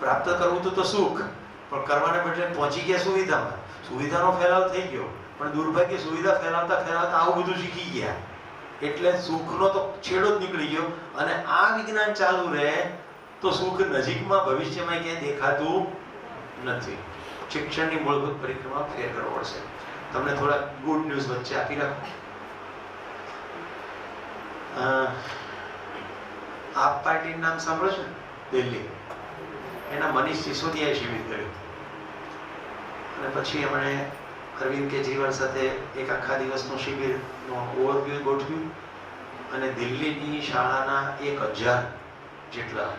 પ્રાપ્ત કરવું તો સુખ, પણ કરવાને બદલે પહોંચી ગયા સુવિધામાં. સુવિધાનો ફેલાવ થઈ ગયો, પણ દુર્ભાગ્ય સુવિધા ફેલાવતા ફેલાવતા આવું બધું શીખી ગયા. એટલે સુખનો તો છેડો જ નીકળી ગયો. અને આ વિજ્ઞાન ચાલુ રહે તો સુખ નજીકમાં ભવિષ્યમાં ક્યાંય દેખાતું નથી. શિક્ષણની મૂળભૂત પરિક્રમા ફેર કરવો પડશે. તમને થોડા ગુડ ન્યૂઝ વચ્ચે આપી રાખો. આપ પાર્ટીનું નામ સાંભળો છો? દિલ્હી, એના મનીષ સિસોદિયાએ શિબિર કર્યું, અને પછી એમણે અરવિંદ કેજરીવાલ સાથે એક આખા દિવસનું શિબિરનું ઓવરવ્યૂ ગોઠવ્યું, અને દિલ્હીની શાળાના 1000 જેટલા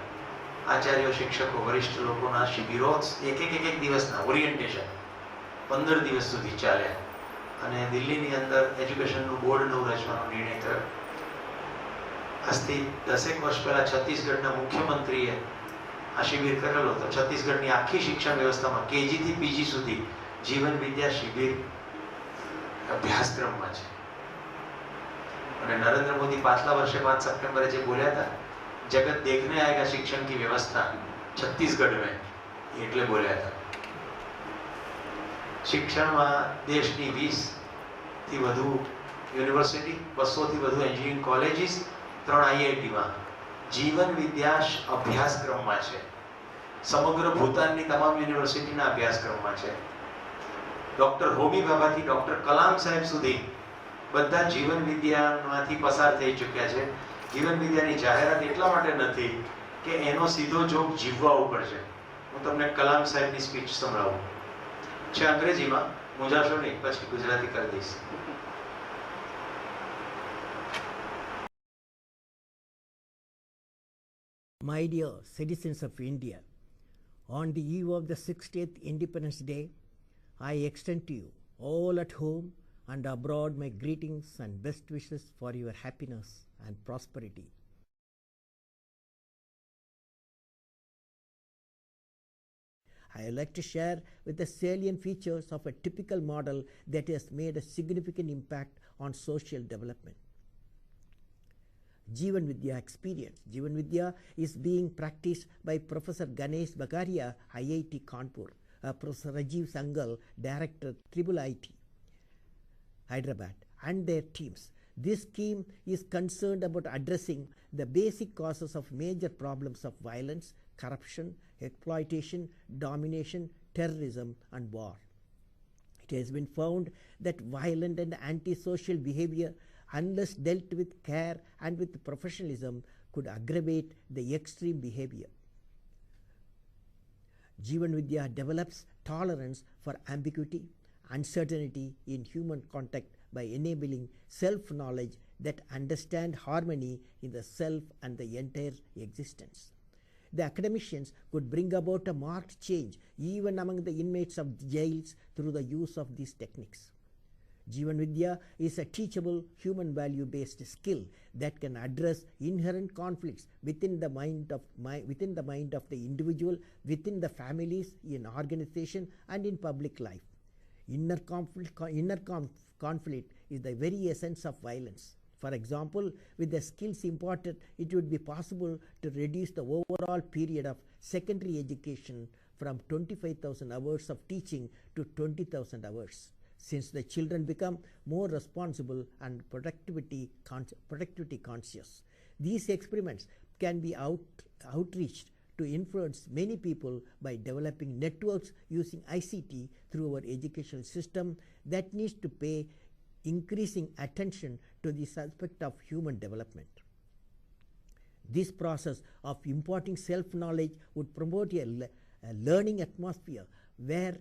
આચાર્યો, શિક્ષકો, વરિષ્ઠ લોકોના શિબિરો એક દિવસના ઓરિએન્ટેશન 15 દિવસ સુધી ચાલ્યા અને દિલ્હીની અંદર એજ્યુકેશનનું બોર્ડ નવું રચવાનો નિર્ણય થયો. આજથી 10 વર્ષ પહેલા છત્તીસગઢના મુખ્યમંત્રીએ આ શિબિર કરેલો હતો. છત્તીસગઢની આખી શિક્ષણ વ્યવસ્થામાં કેજી થી પીજી સુધી જીવન વિદ્યા શિબિર અભ્યાસક્રમમાં છે. અને નરેન્દ્ર મોદી પાછલા વર્ષે 5 सितंबर જે બોલ્યા હતા, जगत देखने आएगा शिक्षण की व्यवस्था छत्तीसगढ़ में, એટલે બોલ્યા હતા. શિક્ષણમાં દેશની 20 થી વધુ યુનિવર્સિટી, 200 થી વધુ એન્જિનિયરિંગ કોલેજીસ, 3 આઈઆઈટીમાં જીવન વિદ્યા અભ્યાસક્રમમાં છે. સમગ્ર ભૂતાનની તમામ યુનિવર્સિટીના અભ્યાસક્રમમાં છે. ડોક્ટર હોમી ભાભાથી ડોક્ટર કલામ સાહેબ સુધી બધા જીવન વિદ્યામાંથી પસાર થઈ ચૂક્યા છે. જીવન વિદ્યાની જાહેરાત એટલા માટે નથી કે એનો સીધો જોગ જીવવા ઉપર છે. હું તમને કલામ સાહેબની સ્પીચ સંભળાવું. છે અંગ્રેજીમાં, મૂંઝાશો નહીં, પછી ગુજરાતી કરી દઈશ. My dear citizens of India, on the eve of the 60th Independence Day, I extend to you all at home and abroad my greetings and best wishes for your happiness and prosperity. I would like to share with the salient features of a typical model that has made a significant impact on social development. Jeevan Vidya experience. Jeevan Vidya is being practiced by Professor Ganesh Bagaria, IIT Kanpur, Professor Rajiv Sangal, Director, IIIT, Hyderabad, and their teams. This scheme is concerned about addressing the basic causes of major problems of violence, corruption, exploitation, domination, terrorism, and war. It has been found that violent and antisocial behavior, unless dealt with care and with professionalism, could aggravate the extreme behavior. Jeevan Vidya develops tolerance for ambiguity, uncertainty in human contact by enabling self-knowledge that understand harmony in the self and the entire existence. The academicians could bring about a marked change even among the inmates of jails through the use of these techniques. Jeevan Vidya is a teachable human value-based skill that can address inherent conflicts within the mind of the individual, within the families, in organization, and in public life. Inner conflict is the very essence of violence. For example, with the skills imparted, it would be possible to reduce the overall period of secondary education from 25,000 hours of teaching to 20,000 hours. Since the children become more responsible and productivity conscious. These experiments can be outreached to influence many people by developing networks using ICT through our educational system that needs to pay increasing attention to this aspect of human development. This process of imparting self-knowledge would promote a learning atmosphere where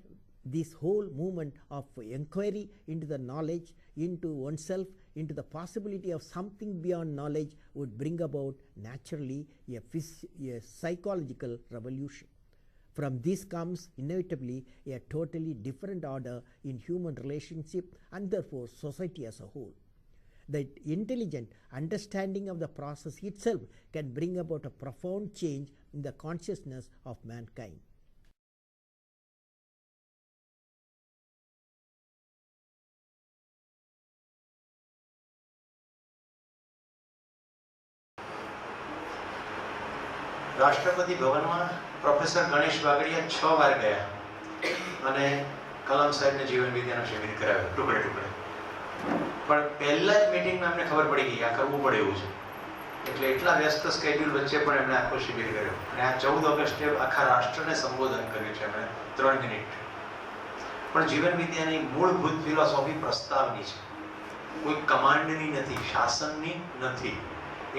this whole movement of inquiry into the knowledge, into oneself, into the possibility of something beyond knowledge would bring about naturally a psychological revolution. From this comes inevitably a totally different order in human relationship and therefore society as a whole. The intelligent understanding of the process itself can bring about a profound change in the consciousness of mankind. રાષ્ટ્રપતિ ભવનમાં professor Ganesh બાગડિયા 6 વાર ગયા અને કલામ સાહેબને જીવન વિદ્યાનો શિબિર કરાવ્યો ટુકડે ટુકડે. પણ પહેલા જ મિટિંગમાં એમને ખબર પડી ગઈ આ કરવું પડે એવું છે. એટલે એટલા વ્યસ્ત સ્કેડ્યુલ વચ્ચે પણ એમણે આખો શિબિર કર્યો અને આ 14 ઓગસ્ટે આખા રાષ્ટ્રને સંબોધન કર્યું છે એમણે 3 મિનિટ. પણ જીવન વિદ્યાની મૂળભૂત ફિલોસોફી પ્રસ્તાવની છે, કોઈ કમાન્ડની નથી, શાસનની નથી.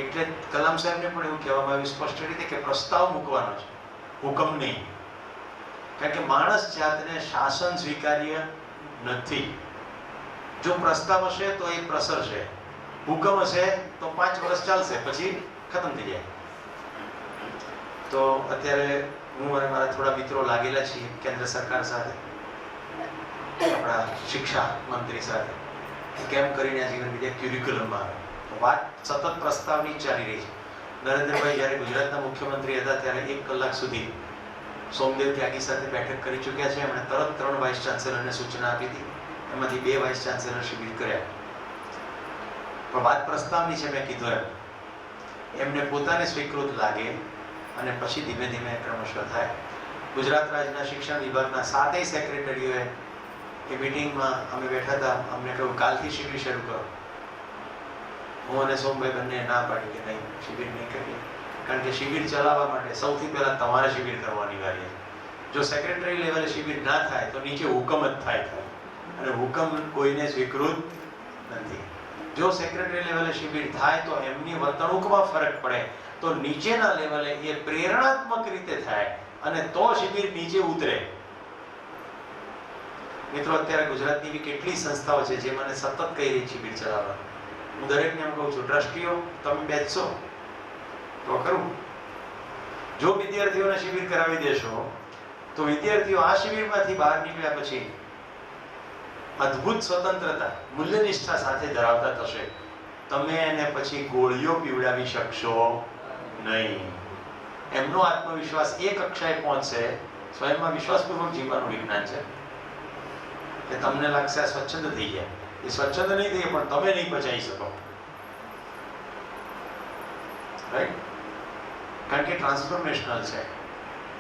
એટલે કલામ સાહેબને પણ એવું કહેવામાં આવ્યું સ્પષ્ટ રીતે કે પ્રસ્તાવ મૂકવાનો છે, હુકમ નહીં. કારણ કે માણસ જાતને શાસન સ્વીકાર્ય નથી. જો પ્રસ્તાવ હશે તો એ પ્રસરશે, હુકમ હશે તો 5 વર્ષ ચાલશે, પછી ખતમ થઈ જાય. તો અત્યારે હું અને મારા થોડા મિત્રો લાગેલા છીએ કેન્દ્ર સરકાર સાથે, આપણા શિક્ષા મંત્રી સાથે, કેમ કરીને આ જીવન વિદ્યા ક્યુરિક્યુલમમાં આવે. વાત સતત પ્રસ્તાવની ચાલી રહી છે. નરેન્દ્રભાઈ જ્યારે ગુજરાતના મુખ્યમંત્રી હતા ત્યારે 1 કલાક સુધી સોમદેવ ત્યાગી સાથે બેઠક કરી ચૂક્યા છે. એમણે તરત 3 વાઇસ ચાન્સેલરને સૂચના આપી હતી, એમાંથી 2 વાઇસ ચાન્સેલર શિબિર કર્યા. પણ વાત પ્રસ્તાવની છે, મેં કીધું એમને પોતાને સ્વીકૃત લાગે અને પછી ધીમે ધીમે ક્રમશઃ થાય. ગુજરાત રાજ્યના શિક્ષણ વિભાગના 7 સેક્રેટરીઓએ એ મિટિંગમાં અમે બેઠા હતા, અમને કહ્યું કાલથી શિબિર શરૂ કરો. હું અને સોમભાઈ બંને ના પાડી કે નહીં, શિબિર નહીં કરીએ, કારણ કે શિબિર ચલાવવા માટે સૌથી પહેલા તમારે શિબિર કરવો અનિવાર્ય છે. જો સેક્રેટરી લેવલે શિબિર ના થાય તો નીચે હુકમ જ થાય, અને હુકમ કોઈને સ્વીકૃત નથી. જો સેક્રેટરી લેવલે શિબિર થાય તો એમની વર્તણૂકમાં ફરક પડે, તો નીચેના લેવલે એ પ્રેરણાત્મક રીતે થાય અને તો શિબિર નીચે ઉતરે. મિત્રો, અત્યારે ગુજરાતની એવી કેટલી સંસ્થાઓ છે જે મને સતત કહી રહી શિબિર ચલાવવા. હું દરેકને એમ કહું છું, ટ્રસ્ટીઓ તમે બેસશો તો ખરું. જો વિદ્યાર્થીઓને શિબિર કરાવી દેશો તો વિદ્યાર્થીઓ આ શિબિરમાંથી બહાર નીકળ્યા પછી અદ્ભુત સ્વતંત્રતા, મૂલ્યનિષ્ઠા સાથે ધરાવતા થશે. તમે એને પછી ગોળીઓ પીવડાવી શકશો નહીં. એમનો આત્મવિશ્વાસ એ કક્ષાએ પહોંચશે, સ્વયંમાં વિશ્વાસપૂર્વક જીવવાનું વિજ્ઞાન છે, કે તમને લાગશે આ સ્વચ્છંદ થઈ ગયા. એ સ્વચ્છંદ નહીં થઈ, પણ તમે નહીં પચાવી શકો, રાઈટ? કારણ કે ટ્રાન્સફોર્મેશનલ છે.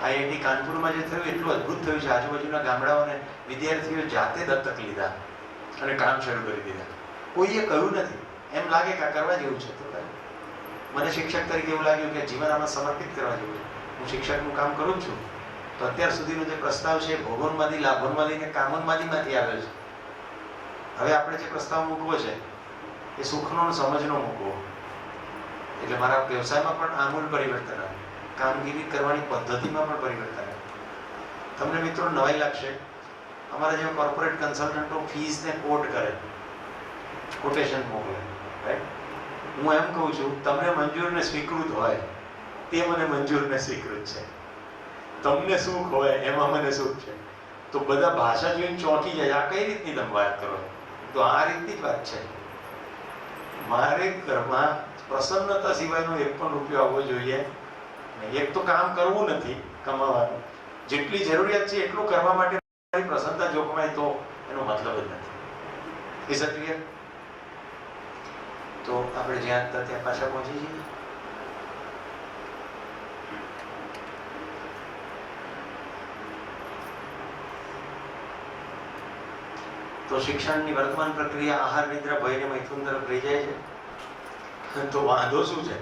આઈઆઈટી કાનપુરમાં જે થયું એટલું અદ્ભુત થયું છે. આજુબાજુના ગામડાઓને વિદ્યાર્થીઓ જાતે દત્તક લીધા અને કામ શરૂ કરી દીધા. કોઈએ કહ્યું નથી. એમ લાગે કે આ કરવા જેવું છે તો કરે. મને શિક્ષક તરીકે એવું લાગ્યું કે જીવન આમાં સમર્પિત કરવા જેવું છે. હું શિક્ષકનું કામ કરું છું, તો અત્યાર સુધીનો જે પ્રસ્તાવ છે ભોગોનમાંથી, લાભોનમાંથી ને કામોનમાંથી આવ્યો છે. હવે આપણે જે પ્રસ્તાવ મૂકવો છે એ સુખનો સમજનો મૂકવો. એટલે મારા વ્યવસાયમાં પણ આમૂલ પરિવર્તન આવે, કામગીરી કરવાની પદ્ધતિમાં પણ પરિવર્તન આવે. તમને મિત્રો નવાઈ લાગશે, અમારા જેવા કોર્પોરેટ કન્સલ્ટન્ટો ફીસને કોટ કરે, કોટેશન મોકલે, રાઈટ? હું એમ કહું છું, તમને મંજૂર ને સ્વીકૃત હોય તે મને મંજૂર ને સ્વીકૃત છે. તમને સુખ હોય એમાં મને સુખ છે. તો બધા ભાષા જોઈને ચોંકી જાય, આ કઈ રીતની તમે વાત કરો? તો આ રીતની જ વાત છે. મારે ઘરમાં પ્રસન્નતા સિવાયનો 1 પણ રૂપિયો આવવો જોઈએ. એક તો કામ કરવું નથી, કમાવાનું. જેટલી જરૂરિયાત છે એટલું કરવા માટે પ્રસન્નતા જોખમાય તો એનો મતલબ જ નથી. Is it clear? તો આપણે જ્યાં હતા ત્યાં પાછા પહોંચી જઈએ. તો શિક્ષણની વર્તમાન પ્રક્રિયા આહાર, નિદ્રા, ભય અને મૈથુન તરફ લઈ જાય છે. તો વાંધો શું છે?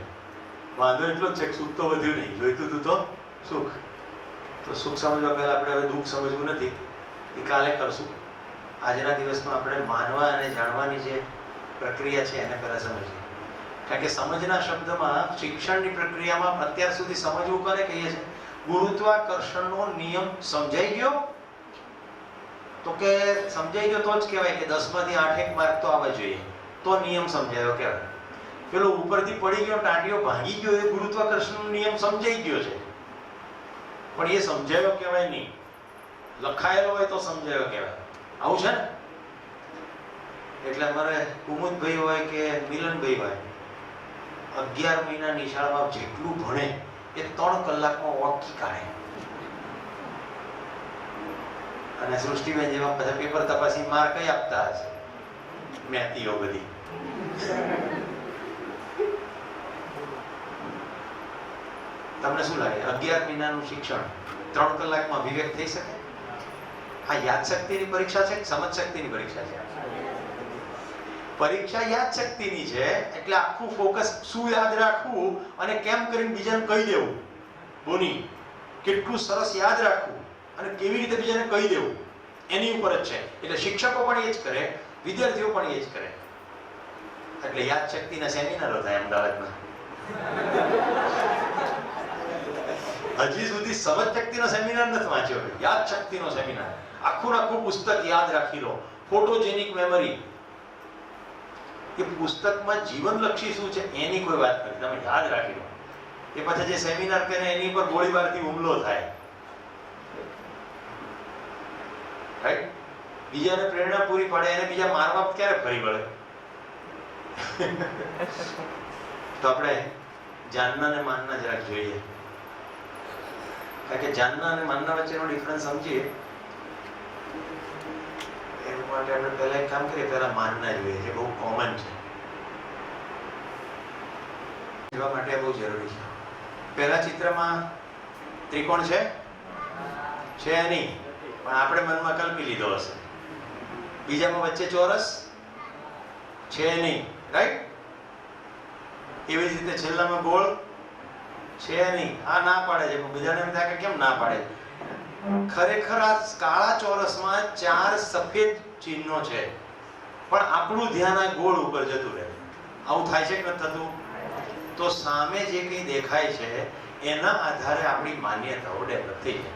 વાંધો એટલો જ છે કે સુખ તો વધ્યું નહીં, જોઈતું હતું તો સુખ. તો સુખ સમજવા પહેલા આપણે હવે દુઃખ સમજવું નથી, એ કાલે કરશું. આજના દિવસમાં આપણે માનવા અને જાણવાની જે પ્રક્રિયા છે એને પહેલા સમજીએ. કારણ કે સમજના શબ્દમાં શિક્ષણની પ્રક્રિયામાં અત્યાર સુધી સમજવું કોને કહીએ છીએ? ગુરુત્વાકર્ષણનો નિયમ સમજાઈ ગયો? તો કે સમજાઈ ગયો તો જ કહેવાય કે 10 માંથી 8 માર્ક તો આવવા જોઈએ, તો નિયમ સમજાયો કહેવાય. પેલો ઉપરથી પડી ગયો, ટાંટીઓ ભાંગી ગયો, એ ગુરુત્વાકર્ષણનો નિયમ સમજાઈ ગયો છે, પણ એ સમજાયો કહેવાય નહીં. લખાયેલો હોય તો સમજાયો કહેવાય. આવું છે ને? એટલે અમારે કુમુદભાઈ હોય કે મિલનભાઈ હોય, 11 મહિના નિશાળમાં જેટલું ભણે એ 3 કલાકમાં ઓળખી કાઢે. અને સૃષ્ટિબેન જેવા બધા પેપર તપાસી માર્ક આપતા હશે, મેથીઓ બધી. તમને શું લાગે, 11 મહિનાનું શિક્ષણ 3 કલાકમાં વિવેક થઈ શકે? આ યાદશક્તિની પરીક્ષા છે કે સમજ શક્તિની પરીક્ષા છે? પરીક્ષા યાદશક્તિની છે. એટલે આખું ફોકસ શું યાદ રાખવું અને કેમ કરીને બીજાને કહી દેવું. બોની કેટલું સરસ યાદ રાખવું અને કેવી રીતે બીજાને કહી દેવું, એની ઉપર જ છે. એટલે શિક્ષકો પણ એ જ કરે, વિદ્યાર્થીઓ પણ એ જ કરે. એટલે યાદશક્તિના સેમિનારો થાય અમદાવાદમાં. હજી સુધી સમજ શક્તિનો સેમિનાર નથી વાંચ્યો, યાદશક્તિનો સેમિનાર. આખું પુસ્તક યાદ રાખી લો, ફોટોજેનિક મેમરી. એ પુસ્તકમાં જીવનલક્ષી શું છે એની કોઈ વાત નથી, તમે યાદ રાખી લો. એ પછી જે સેમિનાર કરે એની પર ગોળીબારથી હુમલો થાય, રાઈટ? બીજાને પ્રેરણા પૂરી પાડે, એને બીજા મારવા ક્યારે ફરી વળે? તો આપણે જાનના અને માનના જરાક જોઈએ, કારણ કે જાનના અને માનના વચ્ચેનો ડિફરન્સ સમજીએ એ માટે આપણે પહેલા એક કામ કરીએ, પહેલા માનના જોઈએ, જે બહુ કોમન છે, એવા માટે બહુ જરૂરી છે. પહેલા ચિત્રમાં ત્રિકોણ છે નહીં, પણ આપણે મનમાં કલ્પી લીધો હશે. બીજામાં વચ્ચે ચોરસ છે નહીં, રાઈટ? એવી જ રીતે છેલ્લામાં ગોળ છે નહીં. આ ના પાડે છે, પણ બધાને એમ થાય કે કેમ ના પાડે? ખરેખર આ કાળા ચોરસમાં 4 સફેદ ચિહ્નો છે, પણ આપણું ધ્યાન આ ગોળ ઉપર જતું રહે. આવું થાય છે કે નથી થતું? તો સામે જે કંઈ દેખાય છે એના આધારે આપણી માન્યતાઓ ડેવલપ થઈ જાય.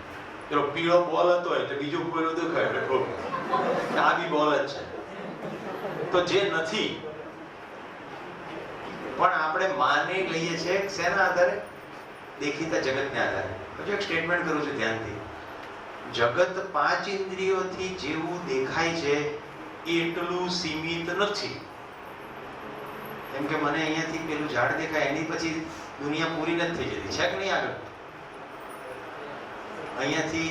પેલો પીળો બોલ હતો એટલે બીજું પેલું દેખાય એટલે આ બી બોલ જ છે. તો જે નથી પણ આપણે માની લઈએ છીએ શેના આધારે? દેખીતા જગતને આધારે. હજુ એક સ્ટેટમેન્ટ કરું છું ધ્યાનથી. જગત 5 ઇન્દ્રિયોથી જેવું દેખાય છે એટલું સીમિત નથી. કેમ કે મને અહીંયાથી પેલું ઝાડ દેખાય એની પછી દુનિયા પૂરી નથી થઈ જતી, છે કે નહીં? આગળ અહીંયાથી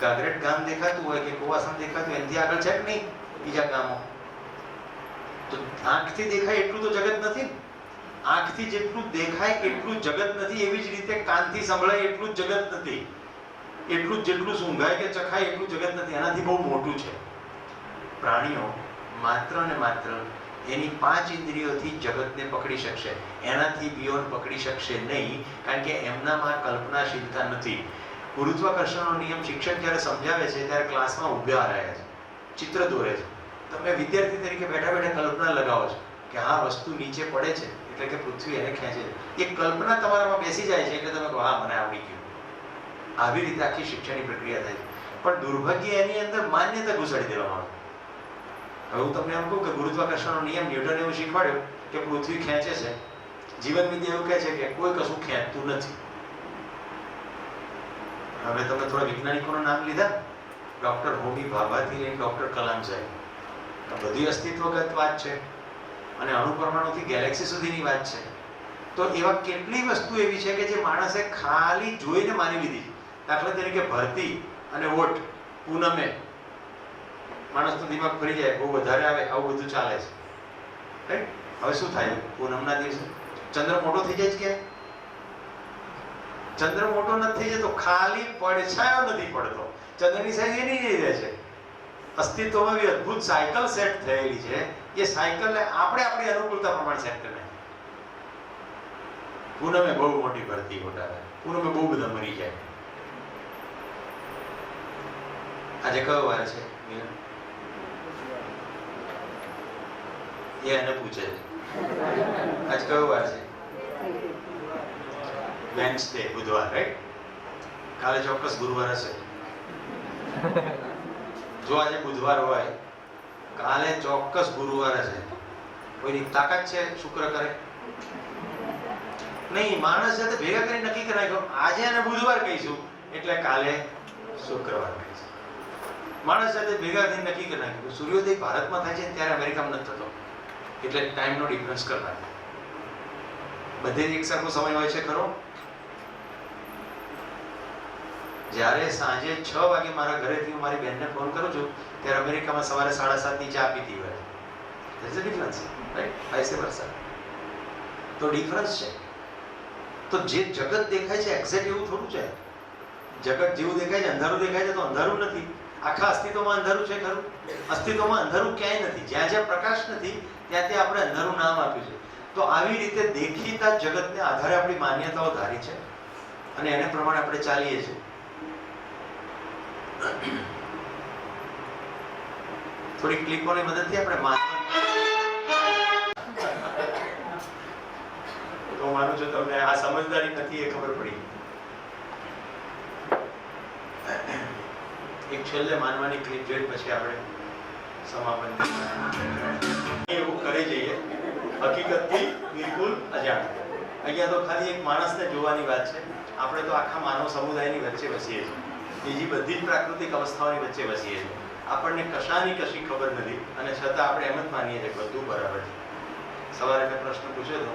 ગાગરેટ ગામ દેખાતું હોય કે કોવાસણ દેખાતું હોય, એનાથી આગળ છે કે નહીં બીજા ગામો? તો આંખથી દેખાય એટલું તો જગત નથી. આંખથી જેટલું દેખાય એટલું જગત નથી. એવી જ રીતે કાનથી સંભળાય એટલું જ જગત નથી. એટલું જેટલું સૂંઘાય કે ચખાય એટલું જગત નથી. એનાથી બહુ મોટું છે. પ્રાણીઓ માત્ર ને માત્ર એની 5 ઇન્દ્રિયોથી જગતને પકડી શકશે, એનાથી બિયોન્ડ પકડી શકશે નહીં, કારણ કે એમનામાં કલ્પનાશીલતા નથી. ગુરુત્વાકર્ષણનો નિયમ શિક્ષક જ્યારે સમજાવે છે ત્યારે ક્લાસમાં ઊભા રહ્યા છે, ચિત્ર દોરે છે. તમે વિદ્યાર્થી તરીકે બેઠા બેઠા કલ્પના લગાવો છો કે આ વસ્તુ નીચે પડે છે એટલે કે પૃથ્વી એને ખેંચે છે. એ કલ્પના તમારામાં બેસી જાય છે એટલે તમે કહો હા મને આવડી ગયું. આવી રીતે આખી શિક્ષણની પ્રક્રિયા થાય છે. પણ દુર્ભાગ્ય એની અંદર માન્યતા ઘુસાડી દેવામાં આવે. હવે હું તમને એમ કહું કે ગુરુત્વાકર્ષણનો નિયમ ન્યૂટને એવું શીખવાડ્યો કે પૃથ્વી ખેંચે છે. જીવન વિદ્યા એવું કહે છે કે કોઈ કશું ખેંચતું નથી. હવે તમે થોડા વૈજ્ઞાનિકોના નામ લીધા, ડોક્ટર હોમી ભાભાથી લઈને ડોક્ટર કલામ સાહેબ, બધી અસ્તિત્વગત વાત છે અને અણુપરમાણુથી ગેલેક્સી સુધીની વાત છે. તો એવા કેટલી વસ્તુ એવી છે કે જે માણસે ખાલી જોઈને માની લીધી છે. દાખલા તરીકે ભરતી અને વોટ પૂનમે માણસનો દિમાગ ફરી જાય, બહુ વધારે આવે, આવું બધું ચાલે છે, રાઈટ? હવે શું થાય? પૂનમના દિવસે ચંદ્ર મોટો થઈ જાય છે કે ચંદ્ર મોટો નથી થઈ જતો, ખાલી પડછાયો નથી પડતો. ચંદ્રની સાઈઝ એની જ રહે છે. અસ્તિત્વમાં બી અદ્ભુત સાયકલ સેટ થયેલી છે. એ સાયકલને આપણે આપણી અનુકૂળતા પ્રમાણે સેટ કરી નાખીએ. પૂનમે બહુ મોટી ભરતી ઘટાડે, પૂનમે બહુ બધા મરી જાય. આજે કયો વાર છે? એ એને પૂછે છે આજ કયો વાર છે? વેન્સડે, બુધવાર, રાઈટ? કાલે ચોક્કસ ગુરુવાર હશે. જો આજે બુધવાર હોય કાલે ચોક્કસ ગુરુવાર હશે. કોઈની તાકાત છે શુક્ર કરે? નહીં. માણસ સાથે ભેગા કરી નક્કી કરાય આજે એને બુધવાર કહીશું એટલે કાલે શુક્રવાર કહીશું. માણસ સાથે ભેગા થઈને નક્કી કરી નાખ્યું સૂર્યોદય ભારતમાં થાય છે ત્યારે અમેરિકામાં નથી થતો, એટલે ટાઈમનો ડિફરન્સ કરતા. બધે એક સરખો સમય હોય છે ખરો? જ્યારે સાંજે 6 વાગે મારા ઘરેથી હું મારી બહેનને ફોન કરું છું ત્યારે અમેરિકામાં સવારે 7:30 ની ચા પીતી હોય. There is a difference, right? Vice versa. તો ડિફરન્સ છે. તો જે જગત દેખાય છે એક્ઝેક્ટ એવું થોડું છે. જગત જેવું દેખાય છે, અંધારું દેખાય છે તો અંધારું નથી. આખા અસ્તિત્વમાં અંધારું છે ખરું? અસ્તિત્વમાં અંધારું ક્યાંય નથી. જ્યાં જ્યાં પ્રકાશ નથી ત્યાં ત્યાં આપણે અંધારું નામ આપ્યું છે. તો આવી રીતે દેખીતા જગતને આધારે આપણી માન્યતાઓ ધારી છે અને એને પ્રમાણે આપણે ચાલીએ છીએ. થોડી ક્લિકોની મદદથી આપણે તો માનું છું તમને આ સમજદારી નથી એ ખબર પડી. એક છેલ્લે માનવાની ક્લિપ જોઈ પછી આપણે સમાપન એવું કરી જઈએ. હકીકતથી બિલકુલ અજાણ. અહીંયા તો ખાલી એક માણસને જોવાની વાત છે. આપણે તો આખા માનવ સમુદાયની વચ્ચે વસીએ છીએ, બીજી બધી જ પ્રાકૃતિક અવસ્થાઓની વચ્ચે વસીએ છીએ. આપણને કશાની કશી ખબર નથી અને છતાં આપણે એમ જ માનીએ છીએ બધું બરાબર છે. સવારે મેં પ્રશ્ન પૂછ્યો હતો,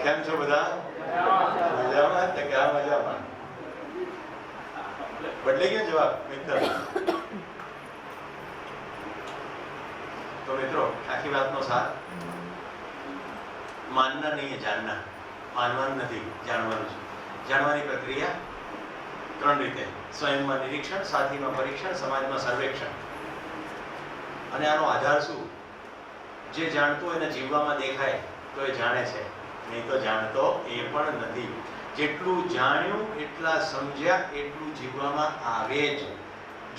કેમ છો બધા? મજામાં? કે ક્યાં મજામાં? બદલાઈ ગયો જવાબ એકદમ. તો મિત્રો, આખી વાતનો સાર માનના નહીં, જાણના. માનવાનું નથી, જાણવાનું છે. જાણવાની પ્રક્રિયા 3 રીતે: સ્વયંમાં નિરીક્ષણ, સાથીમાં પરીક્ષણ, સમાજમાં સર્વેક્ષણ. અને આનો આધાર શું? જે જાણતું એને જીવવામાં દેખાય તો એ જાણે છે, નહીં તો જાણતો એ પણ નથી. જેટલું જાણ્યું એટલા સમજ્યા એટલું જીવવામાં આવે જ.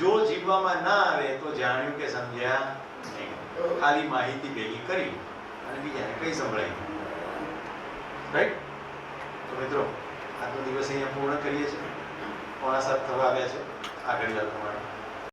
જો જીવવામાં ના આવે તો જાણ્યું કે સમજ્યા નહીં. ખાલી માહિતી ભેગી કરી અને બીજાને કઈ સંભળાય. રાઈટ? તો મિત્રો, આજનો દિવસ અહીંયા પૂર્ણ કરીએ છીએ. 6:45 થવા આવ્યા છે. આગળ વાત તમારે